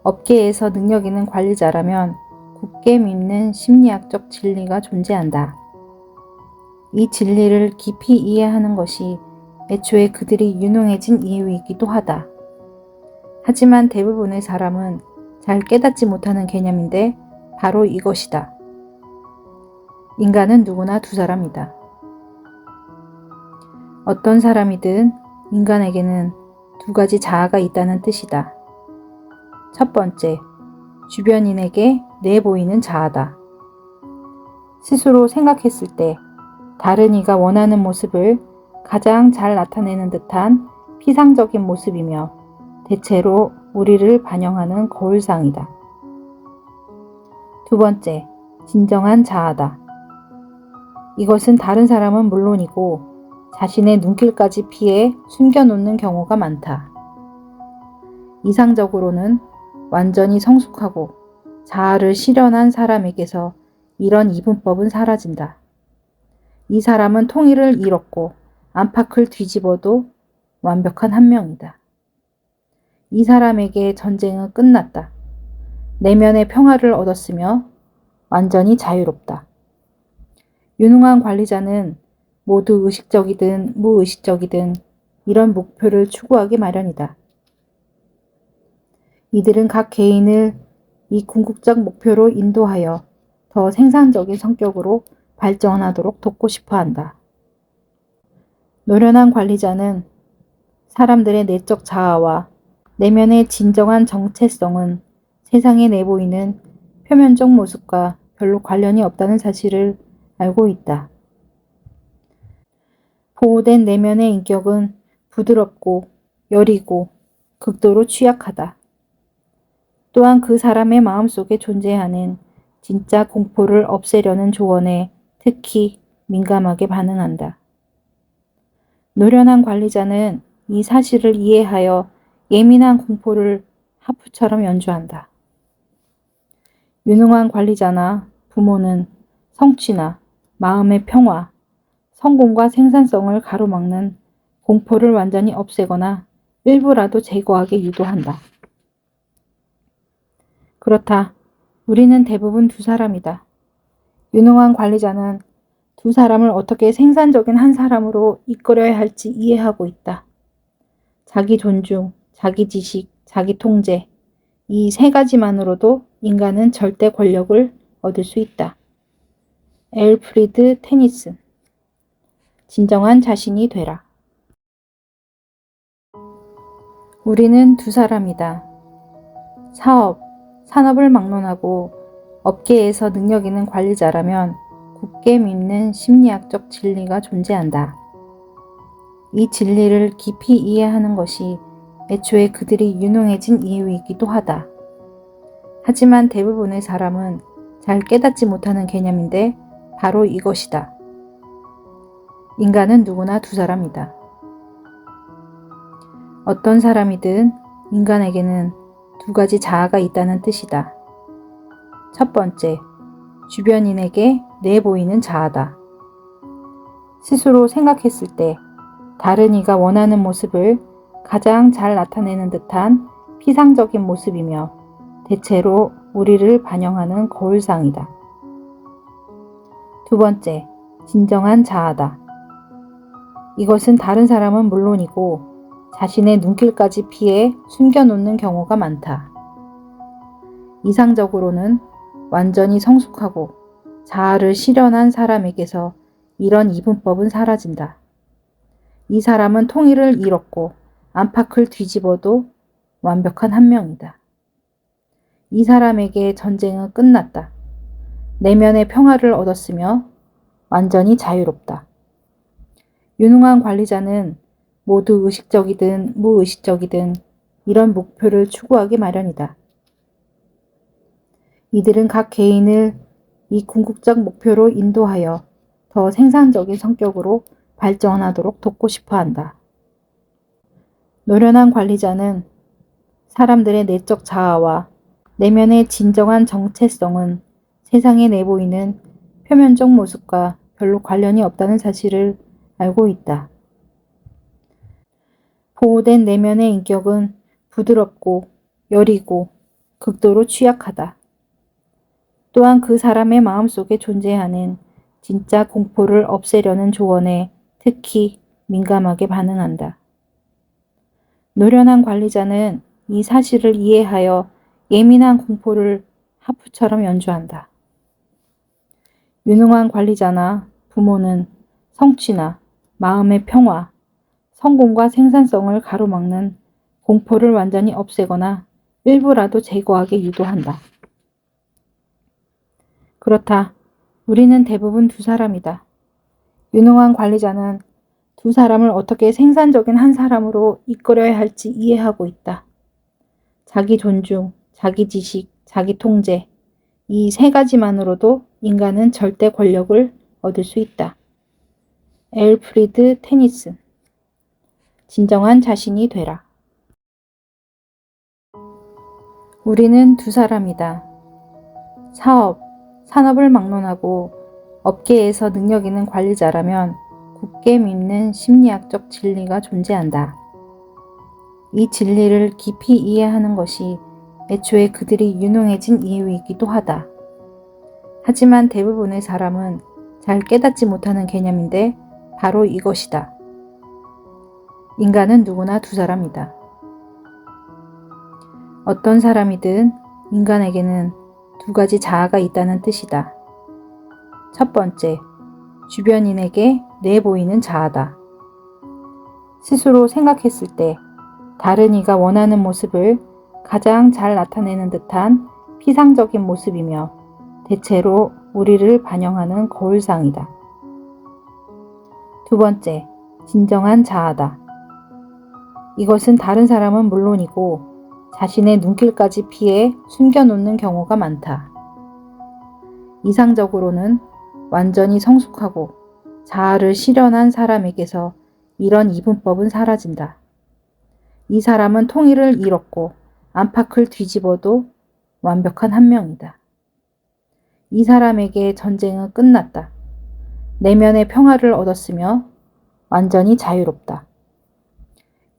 업계에서 능력 있는 관리자라면 굳게 믿는 심리학적 진리가 존재한다. 이 진리를 깊이 이해하는 것이 애초에 그들이 유능해진 이유이기도 하다. 하지만 대부분의 사람은 잘 깨닫지 못하는 개념인데 바로 이것이다. 인간은 누구나 두 사람이다. 어떤 사람이든 인간에게는 두 가지 자아가 있다는 뜻이다. 첫 번째, 주변인에게 내보이는 자아다. 스스로 생각했을 때 다른 이가 원하는 모습을 가장 잘 나타내는 듯한 피상적인 모습이며 대체로 우리를 반영하는 거울상이다. 두 번째, 진정한 자아다. 이것은 다른 사람은 물론이고 자신의 눈길까지 피해 숨겨놓는 경우가 많다. 이상적으로는 완전히 성숙하고 자아를 실현한 사람에게서 이런 이분법은 사라진다. 이 사람은 통일을 잃었고 안팎을 뒤집어도 완벽한 한 명이다. 이 사람에게 전쟁은 끝났다. 내면의 평화를 얻었으며 완전히 자유롭다. 유능한 관리자는 모두 의식적이든 무의식적이든 이런 목표를 추구하기 마련이다. 이들은 각 개인을 이 궁극적 목표로 인도하여 더 생산적인 성격으로 발전하도록 돕고 싶어 한다. 노련한 관리자는 사람들의 내적 자아와 내면의 진정한 정체성은 세상에 내보이는 표면적 모습과 별로 관련이 없다는 사실을 알고 있다. 보호된 내면의 인격은 부드럽고 여리고 극도로 취약하다. 또한 그 사람의 마음속에 존재하는 진짜 공포를 없애려는 조언에 특히 민감하게 반응한다. 노련한 관리자는 이 사실을 이해하여 예민한 공포를 하프처럼 연주한다. 유능한 관리자나 부모는 성취나 마음의 평화, 성공과 생산성을 가로막는 공포를 완전히 없애거나 일부라도 제거하게 유도한다. 그렇다. 우리는 대부분 두 사람이다. 유능한 관리자는 두 사람을 어떻게 생산적인 한 사람으로 이끌어야 할지 이해하고 있다. 자기 존중, 자기 지식, 자기 통제, 이 세 가지만으로도 인간은 절대 권력을 얻을 수 있다. 엘프리드 테니슨. 진정한 자신이 되라. 우리는 두 사람이다. 산업을 막론하고 업계에서 능력 있는 관리자라면 굳게 믿는 심리학적 진리가 존재한다. 이 진리를 깊이 이해하는 것이 애초에 그들이 유능해진 이유이기도 하다. 하지만 대부분의 사람은 잘 깨닫지 못하는 개념인데 바로 이것이다. 인간은 누구나 두 사람이다. 어떤 사람이든 인간에게는 두 가지 자아가 있다는 뜻이다. 첫 번째, 주변인에게 내보이는 자아다. 스스로 생각했을 때 다른 이가 원하는 모습을 가장 잘 나타내는 듯한 피상적인 모습이며 대체로 우리를 반영하는 거울상이다. 두 번째, 진정한 자아다. 이것은 다른 사람은 물론이고 자신의 눈길까지 피해 숨겨놓는 경우가 많다. 이상적으로는 완전히 성숙하고 자아를 실현한 사람에게서 이런 이분법은 사라진다. 이 사람은 통일을 잃었고 안팎을 뒤집어도 완벽한 한 명이다. 이 사람에게 전쟁은 끝났다. 내면의 평화를 얻었으며 완전히 자유롭다. 유능한 관리자는 모두 의식적이든 무의식적이든 이런 목표를 추구하기 마련이다. 이들은 각 개인을 이 궁극적 목표로 인도하여 더 생산적인 성격으로 발전하도록 돕고 싶어 한다. 노련한 관리자는 사람들의 내적 자아와 내면의 진정한 정체성은 세상에 내보이는 표면적 모습과 별로 관련이 없다는 사실을 알고 있다. 보호된 내면의 인격은 부드럽고 여리고 극도로 취약하다. 또한 그 사람의 마음속에 존재하는 진짜 공포를 없애려는 조언에 특히 민감하게 반응한다. 노련한 관리자는 이 사실을 이해하여 예민한 공포를 하프처럼 연주한다. 유능한 관리자나 부모는 성취나 마음의 평화, 성공과 생산성을 가로막는 공포를 완전히 없애거나 일부라도 제거하게 유도한다. 그렇다. 우리는 대부분 두 사람이다. 유능한 관리자는 두 사람을 어떻게 생산적인 한 사람으로 이끌어야 할지 이해하고 있다. 자기 존중, 자기 지식, 자기 통제, 이 세 가지만으로도 인간은 절대 권력을 얻을 수 있다. 엘프리드 테니슨. 진정한 자신이 되라. 우리는 두 사람이다. 산업을 막론하고 업계에서 능력 있는 관리자라면 굳게 믿는 심리학적 진리가 존재한다. 이 진리를 깊이 이해하는 것이 애초에 그들이 유능해진 이유이기도 하다. 하지만 대부분의 사람은 잘 깨닫지 못하는 개념인데 바로 이것이다. 인간은 누구나 두 사람이다. 어떤 사람이든 인간에게는 두 가지 자아가 있다는 뜻이다. 첫 번째, 주변인에게 내보이는 자아다. 스스로 생각했을 때 다른 이가 원하는 모습을 가장 잘 나타내는 듯한 피상적인 모습이며 대체로 우리를 반영하는 거울상이다. 두 번째, 진정한 자아다. 이것은 다른 사람은 물론이고 자신의 눈길까지 피해 숨겨놓는 경우가 많다. 이상적으로는 완전히 성숙하고 자아를 실현한 사람에게서 이런 이분법은 사라진다. 이 사람은 통일을 잃었고 안팎을 뒤집어도 완벽한 한 명이다. 이 사람에게 전쟁은 끝났다. 내면의 평화를 얻었으며 완전히 자유롭다.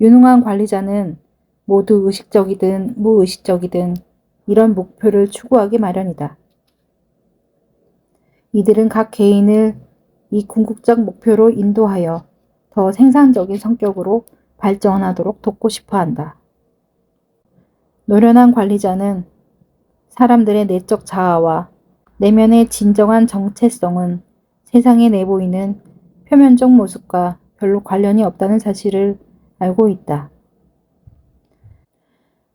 유능한 관리자는 모두 의식적이든 무의식적이든 이런 목표를 추구하기 마련이다. 이들은 각 개인을 이 궁극적 목표로 인도하여 더 생산적인 성격으로 발전하도록 돕고 싶어 한다. 노련한 관리자는 사람들의 내적 자아와 내면의 진정한 정체성은 세상에 내보이는 표면적 모습과 별로 관련이 없다는 사실을 알고 있다.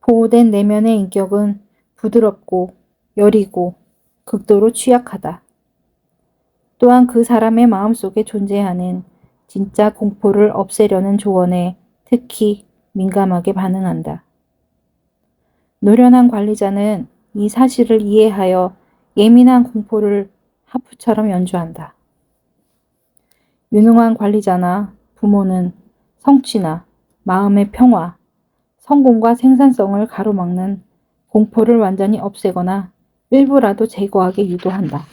보호된 내면의 인격은 부드럽고 여리고 극도로 취약하다. 또한 그 사람의 마음속에 존재하는 진짜 공포를 없애려는 조언에 특히 민감하게 반응한다. 노련한 관리자는 이 사실을 이해하여 예민한 공포를 하프처럼 연주한다. 유능한 관리자나 부모는 성취나 마음의 평화, 성공과 생산성을 가로막는 공포를 완전히 없애거나 일부라도 제거하게 유도한다.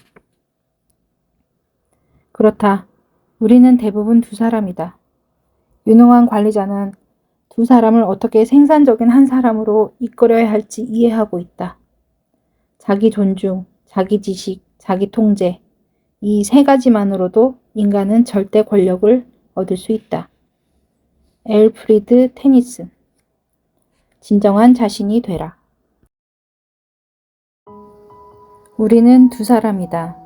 그렇다. 우리는 대부분 두 사람이다. 유능한 관리자는 두 사람을 어떻게 생산적인 한 사람으로 이끌어야 할지 이해하고 있다. 자기 존중, 자기 지식, 자기 통제, 이 세 가지만으로도 인간은 절대 권력을 얻을 수 있다. 엘프리드 테니슨. 진정한 자신이 되라. 우리는 두 사람이다.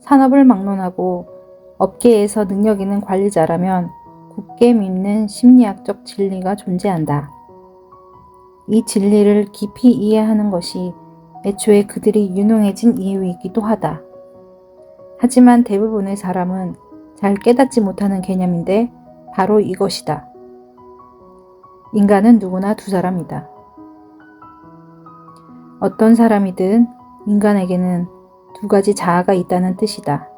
산업을 막론하고 업계에서 능력 있는 관리자라면 굳게 믿는 심리학적 진리가 존재한다. 이 진리를 깊이 이해하는 것이 애초에 그들이 유능해진 이유이기도 하다. 하지만 대부분의 사람은 잘 깨닫지 못하는 개념인데 바로 이것이다. 인간은 누구나 두 사람이다. 어떤 사람이든 인간에게는 두 가지 자아가 있다는 뜻이다.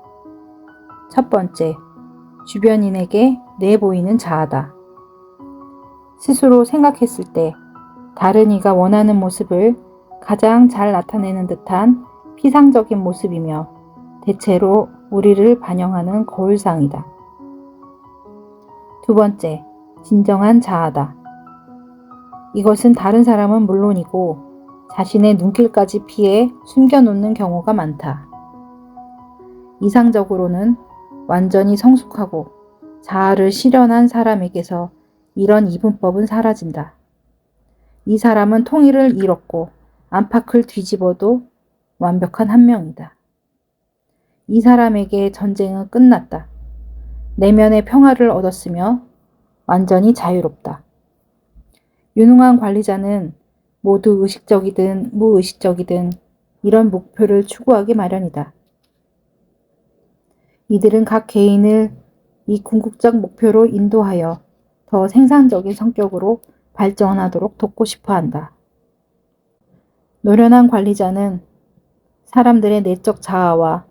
첫 번째, 주변인에게 내보이는 자아다. 스스로 생각했을 때 다른 이가 원하는 모습을 가장 잘 나타내는 듯한 피상적인 모습이며 대체로 우리를 반영하는 거울상이다. 두 번째, 진정한 자아다. 이것은 다른 사람은 물론이고 자신의 눈길까지 피해 숨겨놓는 경우가 많다. 이상적으로는 완전히 성숙하고 자아를 실현한 사람에게서 이런 이분법은 사라진다. 이 사람은 통일을 잃었고 안팎을 뒤집어도 완벽한 한 명이다. 이 사람에게 전쟁은 끝났다. 내면의 평화를 얻었으며 완전히 자유롭다. 유능한 관리자는 모두 의식적이든 무의식적이든 이런 목표를 추구하기 마련이다. 이들은 각 개인을 이 궁극적 목표로 인도하여 더 생산적인 성격으로 발전하도록 돕고 싶어 한다. 노련한 관리자는 사람들의 내적 자아와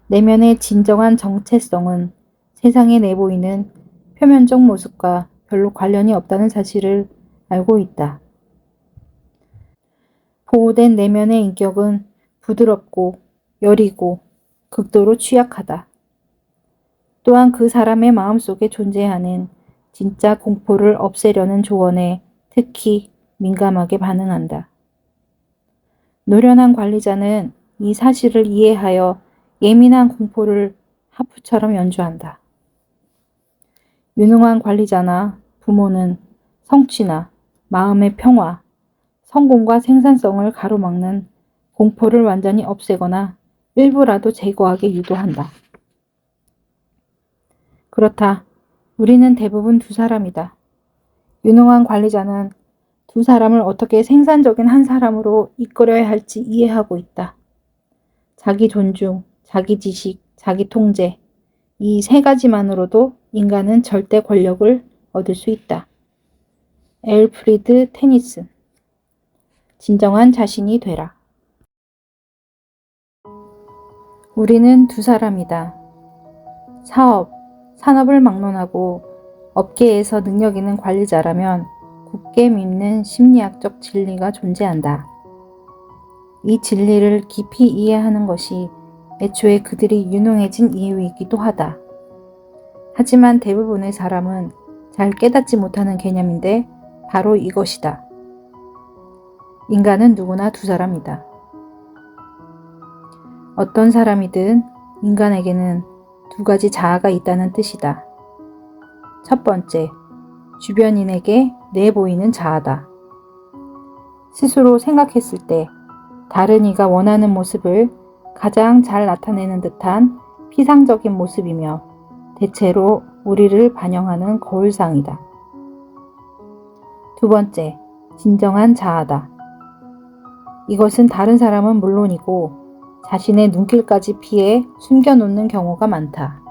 내면의 진정한 정체성은 세상에 내보이는 표면적 모습과 별로 관련이 없다는 사실을 알고 있다. 보호된 내면의 인격은 부드럽고 여리고 극도로 취약하다. 또한 그 사람의 마음속에 존재하는 진짜 공포를 없애려는 조언에 특히 민감하게 반응한다. 노련한 관리자는 이 사실을 이해하여 예민한 공포를 하프처럼 연주한다. 유능한 관리자나 부모는 성취나 마음의 평화, 성공과 생산성을 가로막는 공포를 완전히 없애거나 일부라도 제거하게 유도한다. 그렇다. 우리는 대부분 두 사람이다. 유능한 관리자는 두 사람을 어떻게 생산적인 한 사람으로 이끌어야 할지 이해하고 있다. 자기 존중, 자기 지식, 자기 통제, 이 세 가지만으로도 인간은 절대 권력을 얻을 수 있다. 엘프리드 테니슨. 진정한 자신이 되라. 우리는 두 사람이다. 산업을 막론하고 업계에서 능력 있는 관리자라면 굳게 믿는 심리학적 진리가 존재한다. 이 진리를 깊이 이해하는 것이 애초에 그들이 유능해진 이유이기도 하다. 하지만 대부분의 사람은 잘 깨닫지 못하는 개념인데 바로 이것이다. 인간은 누구나 두 사람이다. 어떤 사람이든 인간에게는 두 가지 자아가 있다는 뜻이다. 첫 번째, 주변인에게 내보이는 자아다. 스스로 생각했을 때 다른 이가 원하는 모습을 가장 잘 나타내는 듯한 피상적인 모습이며 대체로 우리를 반영하는 거울상이다. 두 번째, 진정한 자아다. 이것은 다른 사람은 물론이고 자신의 눈길까지 피해 숨겨놓는 경우가 많다.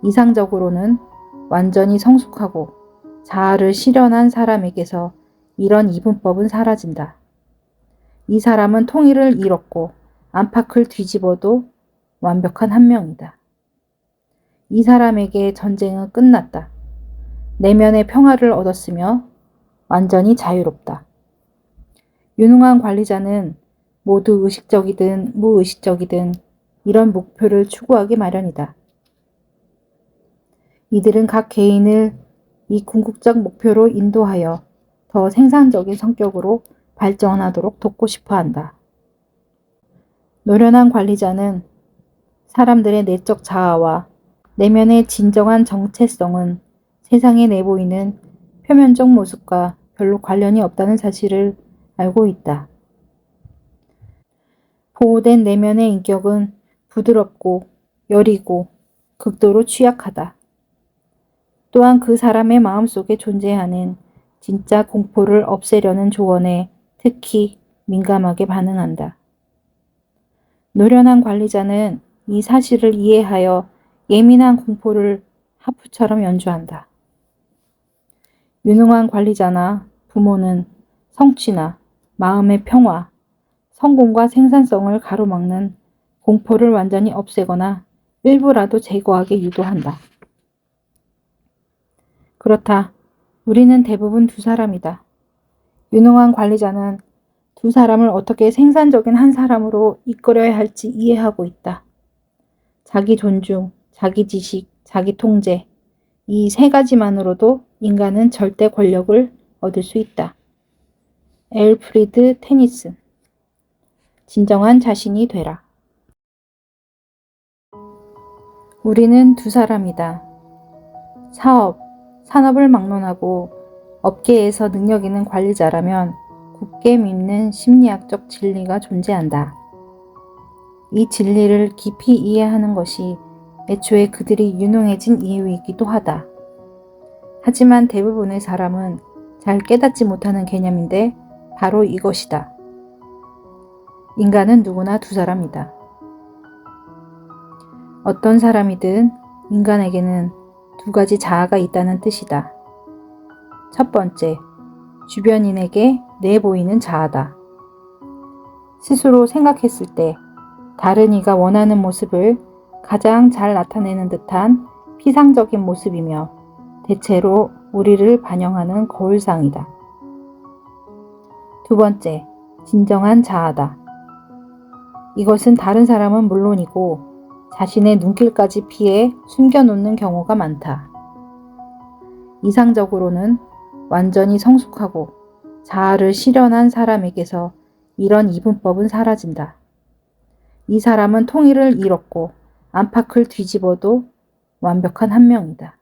이상적으로는 완전히 성숙하고 자아를 실현한 사람에게서 이런 이분법은 사라진다. 이 사람은 통일을 잃었고 안팎을 뒤집어도 완벽한 한 명이다. 이 사람에게 전쟁은 끝났다. 내면의 평화를 얻었으며 완전히 자유롭다. 유능한 관리자는 모두 의식적이든 무의식적이든 이런 목표를 추구하기 마련이다. 이들은 각 개인을 이 궁극적 목표로 인도하여 더 생산적인 성격으로 발전하도록 돕고 싶어 한다. 노련한 관리자는 사람들의 내적 자아와 내면의 진정한 정체성은 세상에 내보이는 표면적 모습과 별로 관련이 없다는 사실을 알고 있다. 보호된 내면의 인격은 부드럽고 여리고 극도로 취약하다. 또한 그 사람의 마음속에 존재하는 진짜 공포를 없애려는 조언에 특히 민감하게 반응한다. 노련한 관리자는 이 사실을 이해하여 예민한 공포를 하프처럼 연주한다. 유능한 관리자나 부모는 성취나 마음의 평화, 성공과 생산성을 가로막는 공포를 완전히 없애거나 일부라도 제거하게 유도한다. 그렇다. 우리는 대부분 두 사람이다. 유능한 관리자는 두 사람을 어떻게 생산적인 한 사람으로 이끌어야 할지 이해하고 있다. 자기 존중, 자기 지식, 자기 통제, 이 세 가지만으로도 인간은 절대 권력을 얻을 수 있다. 엘프리드 테니슨. 진정한 자신이 되라. 우리는 두 사람이다. 산업을 막론하고 업계에서 능력 있는 관리자라면 굳게 믿는 심리학적 진리가 존재한다. 이 진리를 깊이 이해하는 것이 애초에 그들이 유능해진 이유이기도 하다. 하지만 대부분의 사람은 잘 깨닫지 못하는 개념인데 바로 이것이다. 인간은 누구나 두 사람이다. 어떤 사람이든 인간에게는 두 가지 자아가 있다는 뜻이다. 첫 번째, 주변인에게 내보이는 자아다. 스스로 생각했을 때 다른 이가 원하는 모습을 가장 잘 나타내는 듯한 피상적인 모습이며 대체로 우리를 반영하는 거울상이다. 두 번째, 진정한 자아다. 이것은 다른 사람은 물론이고 자신의 눈길까지 피해 숨겨놓는 경우가 많다. 이상적으로는 완전히 성숙하고 자아를 실현한 사람에게서 이런 이분법은 사라진다. 이 사람은 통일을 잃었고 안팎을 뒤집어도 완벽한 한 명이다.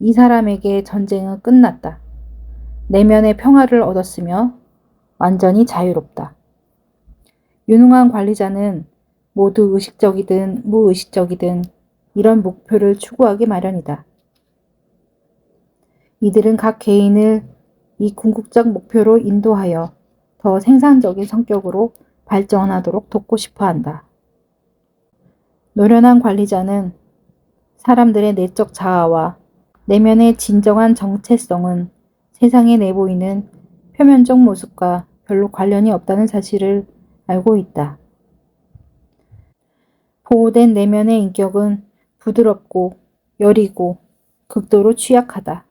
이 사람에게 전쟁은 끝났다. 내면의 평화를 얻었으며 완전히 자유롭다. 유능한 관리자는 모두 의식적이든 무의식적이든 이런 목표를 추구하기 마련이다. 이들은 각 개인을 이 궁극적 목표로 인도하여 더 생산적인 성격으로 발전하도록 돕고 싶어 한다. 노련한 관리자는 사람들의 내적 자아와 내면의 진정한 정체성은 세상에 내보이는 표면적 모습과 별로 관련이 없다는 사실을 알고 있다. 보호된 내면의 인격은 부드럽고 여리고 극도로 취약하다.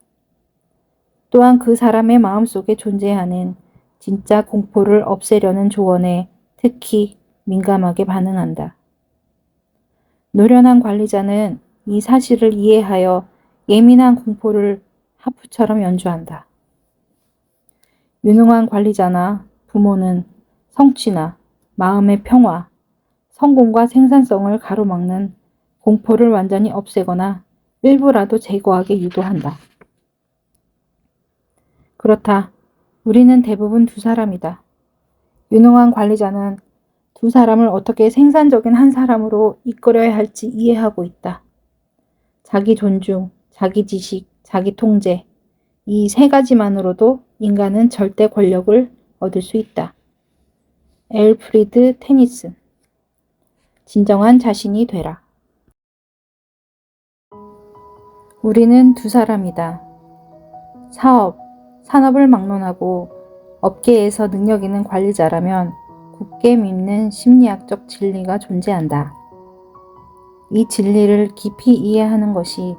또한 그 사람의 마음속에 존재하는 진짜 공포를 없애려는 조언에 특히 민감하게 반응한다. 노련한 관리자는 이 사실을 이해하여 예민한 공포를 하프처럼 연주한다. 유능한 관리자나 부모는 성취나 마음의 평화, 성공과 생산성을 가로막는 공포를 완전히 없애거나 일부라도 제거하게 유도한다. 그렇다. 우리는 대부분 두 사람이다. 유능한 관리자는 두 사람을 어떻게 생산적인 한 사람으로 이끌어야 할지 이해하고 있다. 자기 존중, 자기 지식, 자기 통제, 이 세 가지만으로도 인간은 절대 권력을 얻을 수 있다. 엘프리드 테니슨. 진정한 자신이 되라. 우리는 두 사람이다. 산업을 막론하고 업계에서 능력 있는 관리자라면 굳게 믿는 심리학적 진리가 존재한다. 이 진리를 깊이 이해하는 것이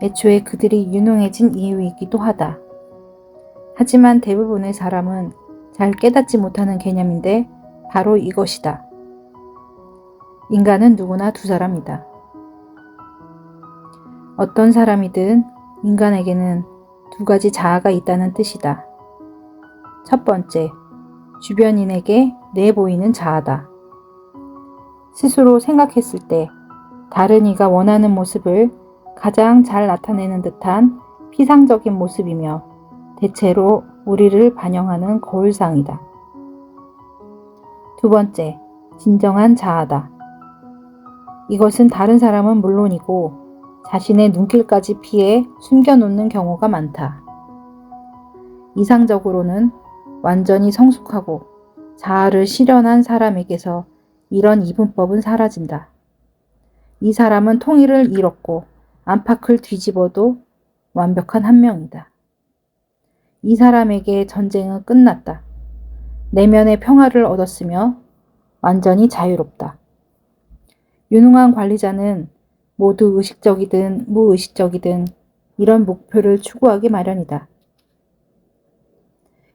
애초에 그들이 유능해진 이유이기도 하다. 하지만 대부분의 사람은 잘 깨닫지 못하는 개념인데 바로 이것이다. 인간은 누구나 두 사람이다. 어떤 사람이든 인간에게는 두 가지 자아가 있다는 뜻이다. 첫 번째, 주변인에게 내보이는 자아다. 스스로 생각했을 때 다른 이가 원하는 모습을 가장 잘 나타내는 듯한 피상적인 모습이며 대체로 우리를 반영하는 거울상이다. 두 번째, 진정한 자아다. 이것은 다른 사람은 물론이고 자신의 눈길까지 피해 숨겨놓는 경우가 많다. 이상적으로는 완전히 성숙하고 자아를 실현한 사람에게서 이런 이분법은 사라진다. 이 사람은 통일을 잃었고 안팎을 뒤집어도 완벽한 한 명이다. 이 사람에게 전쟁은 끝났다. 내면의 평화를 얻었으며 완전히 자유롭다. 유능한 관리자는 모두 의식적이든 무의식적이든 이런 목표를 추구하기 마련이다.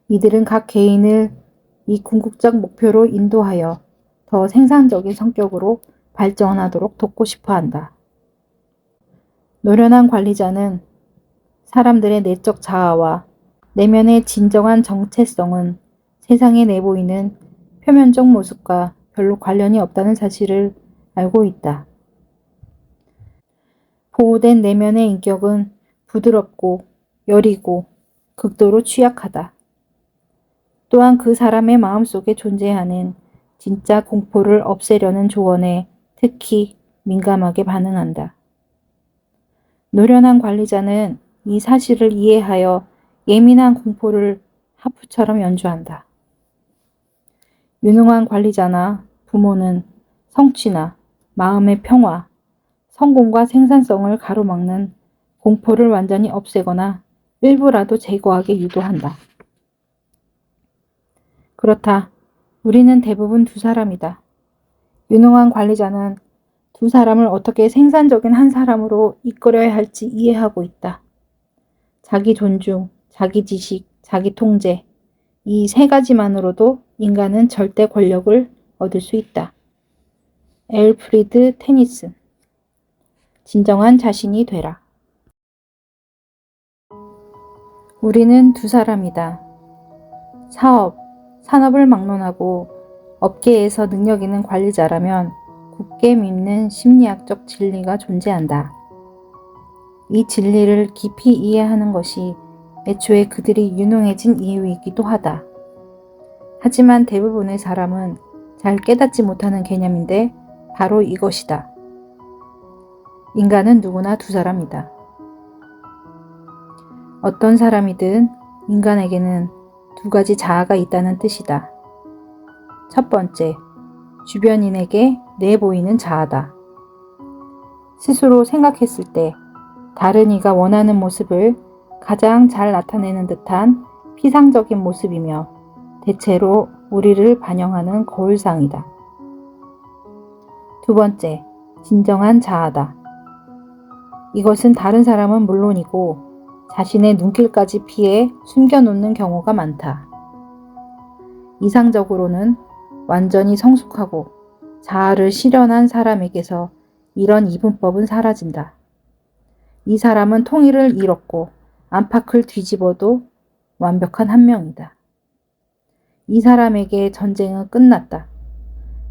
이들은 각 개인을 이 궁극적 목표로 인도하여 더 생산적인 성격으로 발전하도록 돕고 싶어 한다. 노련한 관리자는 사람들의 내적 자아와 내면의 진정한 정체성은 세상에 내보이는 표면적 모습과 별로 관련이 없다는 사실을 알고 있다. 보호된 내면의 인격은 부드럽고 여리고 극도로 취약하다. 또한 그 사람의 마음속에 존재하는 진짜 공포를 없애려는 조언에 특히 민감하게 반응한다. 노련한 관리자는 이 사실을 이해하여 예민한 공포를 하프처럼 연주한다. 유능한 관리자나 부모는 성취나 마음의 평화, 성공과 생산성을 가로막는 공포를 완전히 없애거나 일부라도 제거하게 유도한다. 그렇다. 우리는 대부분 두 사람이다. 유능한 관리자는 두 사람을 어떻게 생산적인 한 사람으로 이끌어야 할지 이해하고 있다. 자기 존중, 자기 지식, 자기 통제, 이 세 가지만으로도 인간은 절대 권력을 얻을 수 있다. 엘프리드 테니슨. 진정한 자신이 되라. 우리는 두 사람이다. 산업을 막론하고 업계에서 능력 있는 관리자라면 굳게 믿는 심리학적 진리가 존재한다. 이 진리를 깊이 이해하는 것이 애초에 그들이 유능해진 이유이기도 하다. 하지만 대부분의 사람은 잘 깨닫지 못하는 개념인데 바로 이것이다. 인간은 누구나 두 사람이다. 어떤 사람이든 인간에게는 두 가지 자아가 있다는 뜻이다. 첫 번째, 주변인에게 내보이는 자아다. 스스로 생각했을 때 다른 이가 원하는 모습을 가장 잘 나타내는 듯한 피상적인 모습이며 대체로 우리를 반영하는 거울상이다. 두 번째, 진정한 자아다. 이것은 다른 사람은 물론이고 자신의 눈길까지 피해 숨겨놓는 경우가 많다. 이상적으로는 완전히 성숙하고 자아를 실현한 사람에게서 이런 이분법은 사라진다. 이 사람은 통일을 잃었고 안팎을 뒤집어도 완벽한 한 명이다. 이 사람에게 전쟁은 끝났다.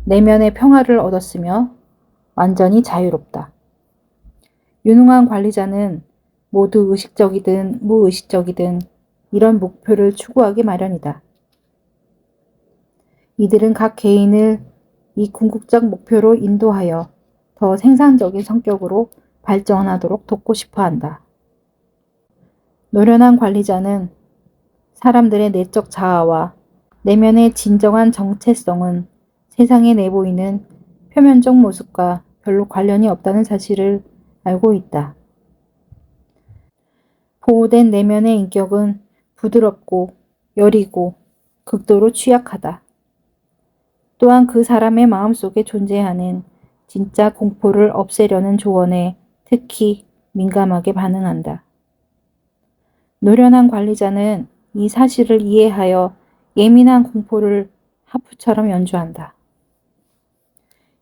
내면의 평화를 얻었으며 완전히 자유롭다. 유능한 관리자는 모두 의식적이든 무의식적이든 이런 목표를 추구하기 마련이다. 이들은 각 개인을 이 궁극적 목표로 인도하여 더 생산적인 성격으로 발전하도록 돕고 싶어 한다. 노련한 관리자는 사람들의 내적 자아와 내면의 진정한 정체성은 세상에 내보이는 표면적 모습과 별로 관련이 없다는 사실을 알고 있다. 보호된 내면의 인격은 부드럽고 여리고 극도로 취약하다. 또한 그 사람의 마음속에 존재하는 진짜 공포를 없애려는 조언에 특히 민감하게 반응한다. 노련한 관리자는 이 사실을 이해하여 예민한 공포를 하프처럼 연주한다.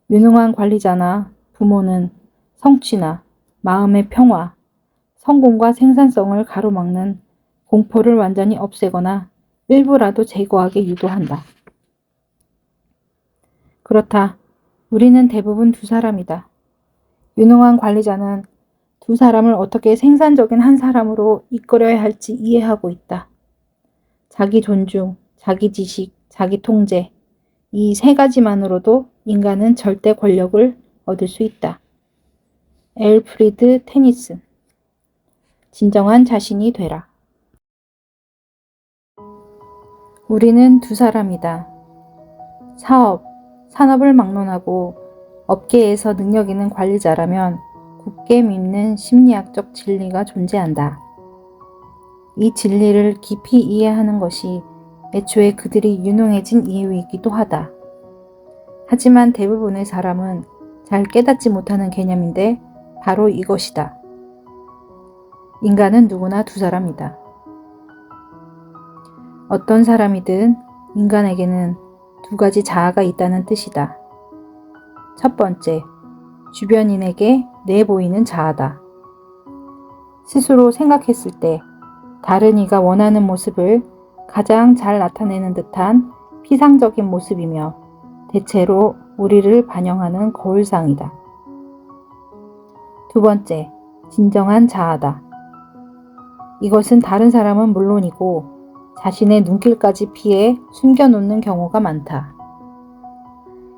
유능한 관리자나 부모는 성취나 마음의 평화, 성공과 생산성을 가로막는 공포를 완전히 없애거나 일부라도 제거하게 유도한다. 그렇다. 우리는 대부분 두 사람이다. 유능한 관리자는 두 사람을 어떻게 생산적인 한 사람으로 이끌어야 할지 이해하고 있다. 자기 존중, 자기 지식, 자기 통제, 이 세 가지만으로도 인간은 절대 권력을 얻을 수 있다. 엘프리드 테니슨. 진정한 자신이 되라. 우리는 두 사람이다. 산업을 막론하고 업계에서 능력 있는 관리자라면 굳게 믿는 심리학적 진리가 존재한다. 이 진리를 깊이 이해하는 것이 애초에 그들이 유능해진 이유이기도 하다. 하지만 대부분의 사람은 잘 깨닫지 못하는 개념인데 바로 이것이다. 인간은 누구나 두 사람이다. 어떤 사람이든 인간에게는 두 가지 자아가 있다는 뜻이다. 첫 번째, 주변인에게 내보이는 자아다. 스스로 생각했을 때 다른 이가 원하는 모습을 가장 잘 나타내는 듯한 피상적인 모습이며 대체로 우리를 반영하는 거울상이다. 두 번째, 진정한 자아다. 이것은 다른 사람은 물론이고 자신의 눈길까지 피해 숨겨놓는 경우가 많다.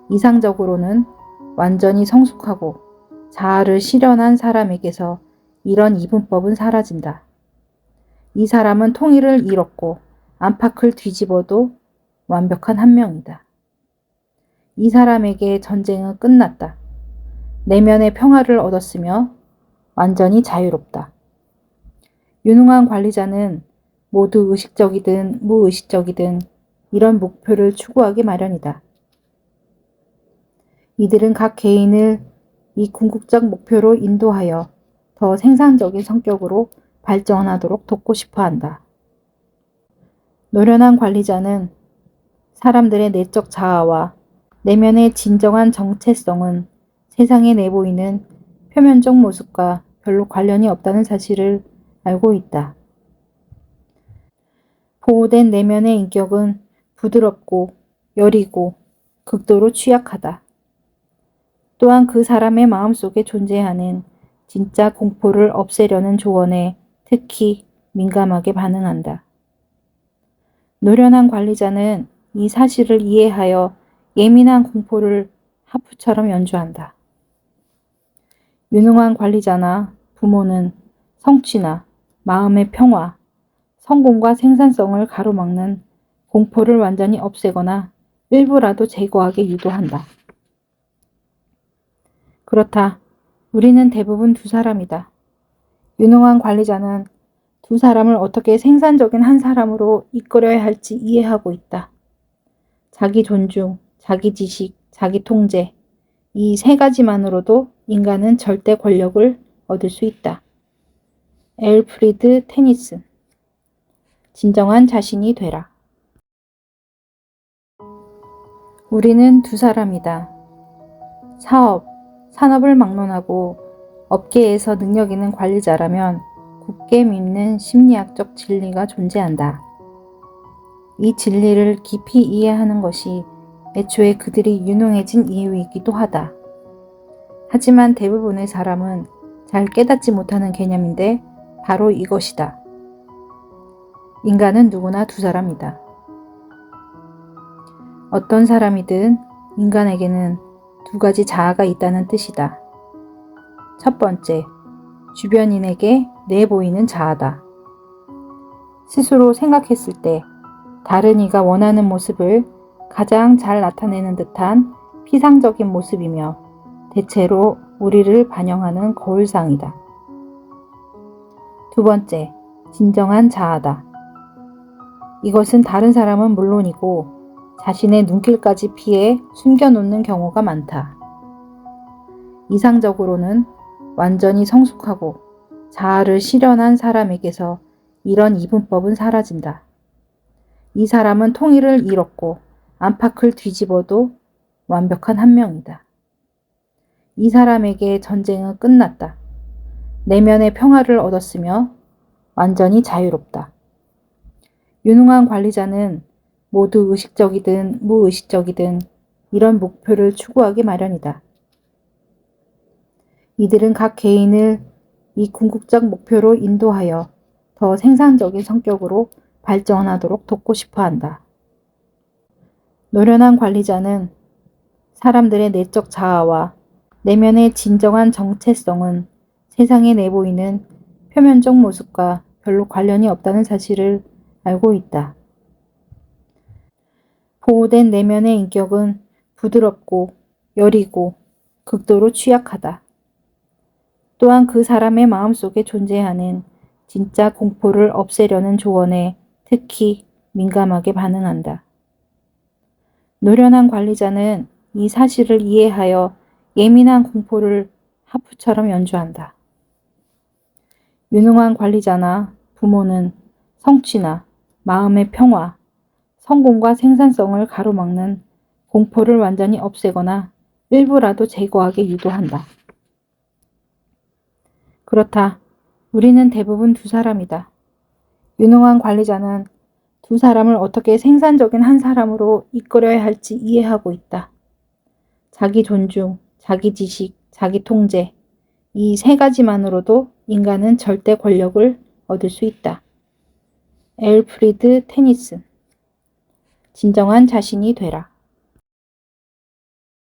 이상적으로는 완전히 성숙하고 자아를 실현한 사람에게서 이런 이분법은 사라진다. 이 사람은 통일을 잃었고 안팎을 뒤집어도 완벽한 한 명이다. 이 사람에게 전쟁은 끝났다. 내면의 평화를 얻었으며 완전히 자유롭다. 유능한 관리자는 모두 의식적이든 무의식적이든 이런 목표를 추구하기 마련이다. 이들은 각 개인을 이 궁극적 목표로 인도하여 더 생산적인 성격으로 발전하도록 돕고 싶어 한다. 노련한 관리자는 사람들의 내적 자아와 내면의 진정한 정체성은 세상에 내보이는 표면적 모습과 별로 관련이 없다는 사실을 알고 있다. 보호된 내면의 인격은 부드럽고 여리고 극도로 취약하다. 또한 그 사람의 마음속에 존재하는 진짜 공포를 없애려는 조언에 특히 민감하게 반응한다. 노련한 관리자는 이 사실을 이해하여 예민한 공포를 하프처럼 연주한다. 유능한 관리자나 부모는 성취나 마음의 평화, 성공과 생산성을 가로막는 공포를 완전히 없애거나 일부라도 제거하게 유도한다. 그렇다. 우리는 대부분 두 사람이다. 유능한 관리자는 두 사람을 어떻게 생산적인 한 사람으로 이끌어야 할지 이해하고 있다. 자기 존중, 자기 지식, 자기 통제, 이 세 가지만으로도 인간은 절대 권력을 얻을 수 있다. 엘프리드 테니슨. 진정한 자신이 되라. 우리는 두 사람이다. 산업을 막론하고 업계에서 능력 있는 관리자라면 굳게 믿는 심리학적 진리가 존재한다. 이 진리를 깊이 이해하는 것이 애초에 그들이 유능해진 이유이기도 하다. 하지만 대부분의 사람은 잘 깨닫지 못하는 개념인데 바로 이것이다. 인간은 누구나 두 사람이다. 어떤 사람이든 인간에게는 두 가지 자아가 있다는 뜻이다. 첫 번째, 주변인에게 내보이는 자아다. 스스로 생각했을 때 다른 이가 원하는 모습을 가장 잘 나타내는 듯한 피상적인 모습이며 대체로 우리를 반영하는 거울상이다. 두 번째, 진정한 자아다. 이것은 다른 사람은 물론이고 자신의 눈길까지 피해 숨겨놓는 경우가 많다. 이상적으로는 완전히 성숙하고 자아를 실현한 사람에게서 이런 이분법은 사라진다. 이 사람은 통일을 잃었고 안팎을 뒤집어도 완벽한 한 명이다. 이 사람에게 전쟁은 끝났다. 내면의 평화를 얻었으며 완전히 자유롭다. 유능한 관리자는 모두 의식적이든 무의식적이든 이런 목표를 추구하기 마련이다. 이들은 각 개인을 이 궁극적 목표로 인도하여 더 생산적인 성격으로 발전하도록 돕고 싶어 한다. 노련한 관리자는 사람들의 내적 자아와 내면의 진정한 정체성은 세상에 내보이는 표면적 모습과 별로 관련이 없다는 사실을 알고 있다. 보호된 내면의 인격은 부드럽고 여리고 극도로 취약하다. 또한 그 사람의 마음속에 존재하는 진짜 공포를 없애려는 조언에 특히 민감하게 반응한다. 노련한 관리자는 이 사실을 이해하여 예민한 공포를 하프처럼 연주한다. 유능한 관리자나 부모는 성취나 마음의 평화, 성공과 생산성을 가로막는 공포를 완전히 없애거나 일부라도 제거하게 유도한다. 그렇다. 우리는 대부분 두 사람이다. 유능한 관리자는 두 사람을 어떻게 생산적인 한 사람으로 이끌어야 할지 이해하고 있다. 자기 존중, 자기 지식, 자기 통제, 이 세 가지만으로도 인간은 절대 권력을 얻을 수 있다. 엘프리드 테니슨. 진정한 자신이 되라.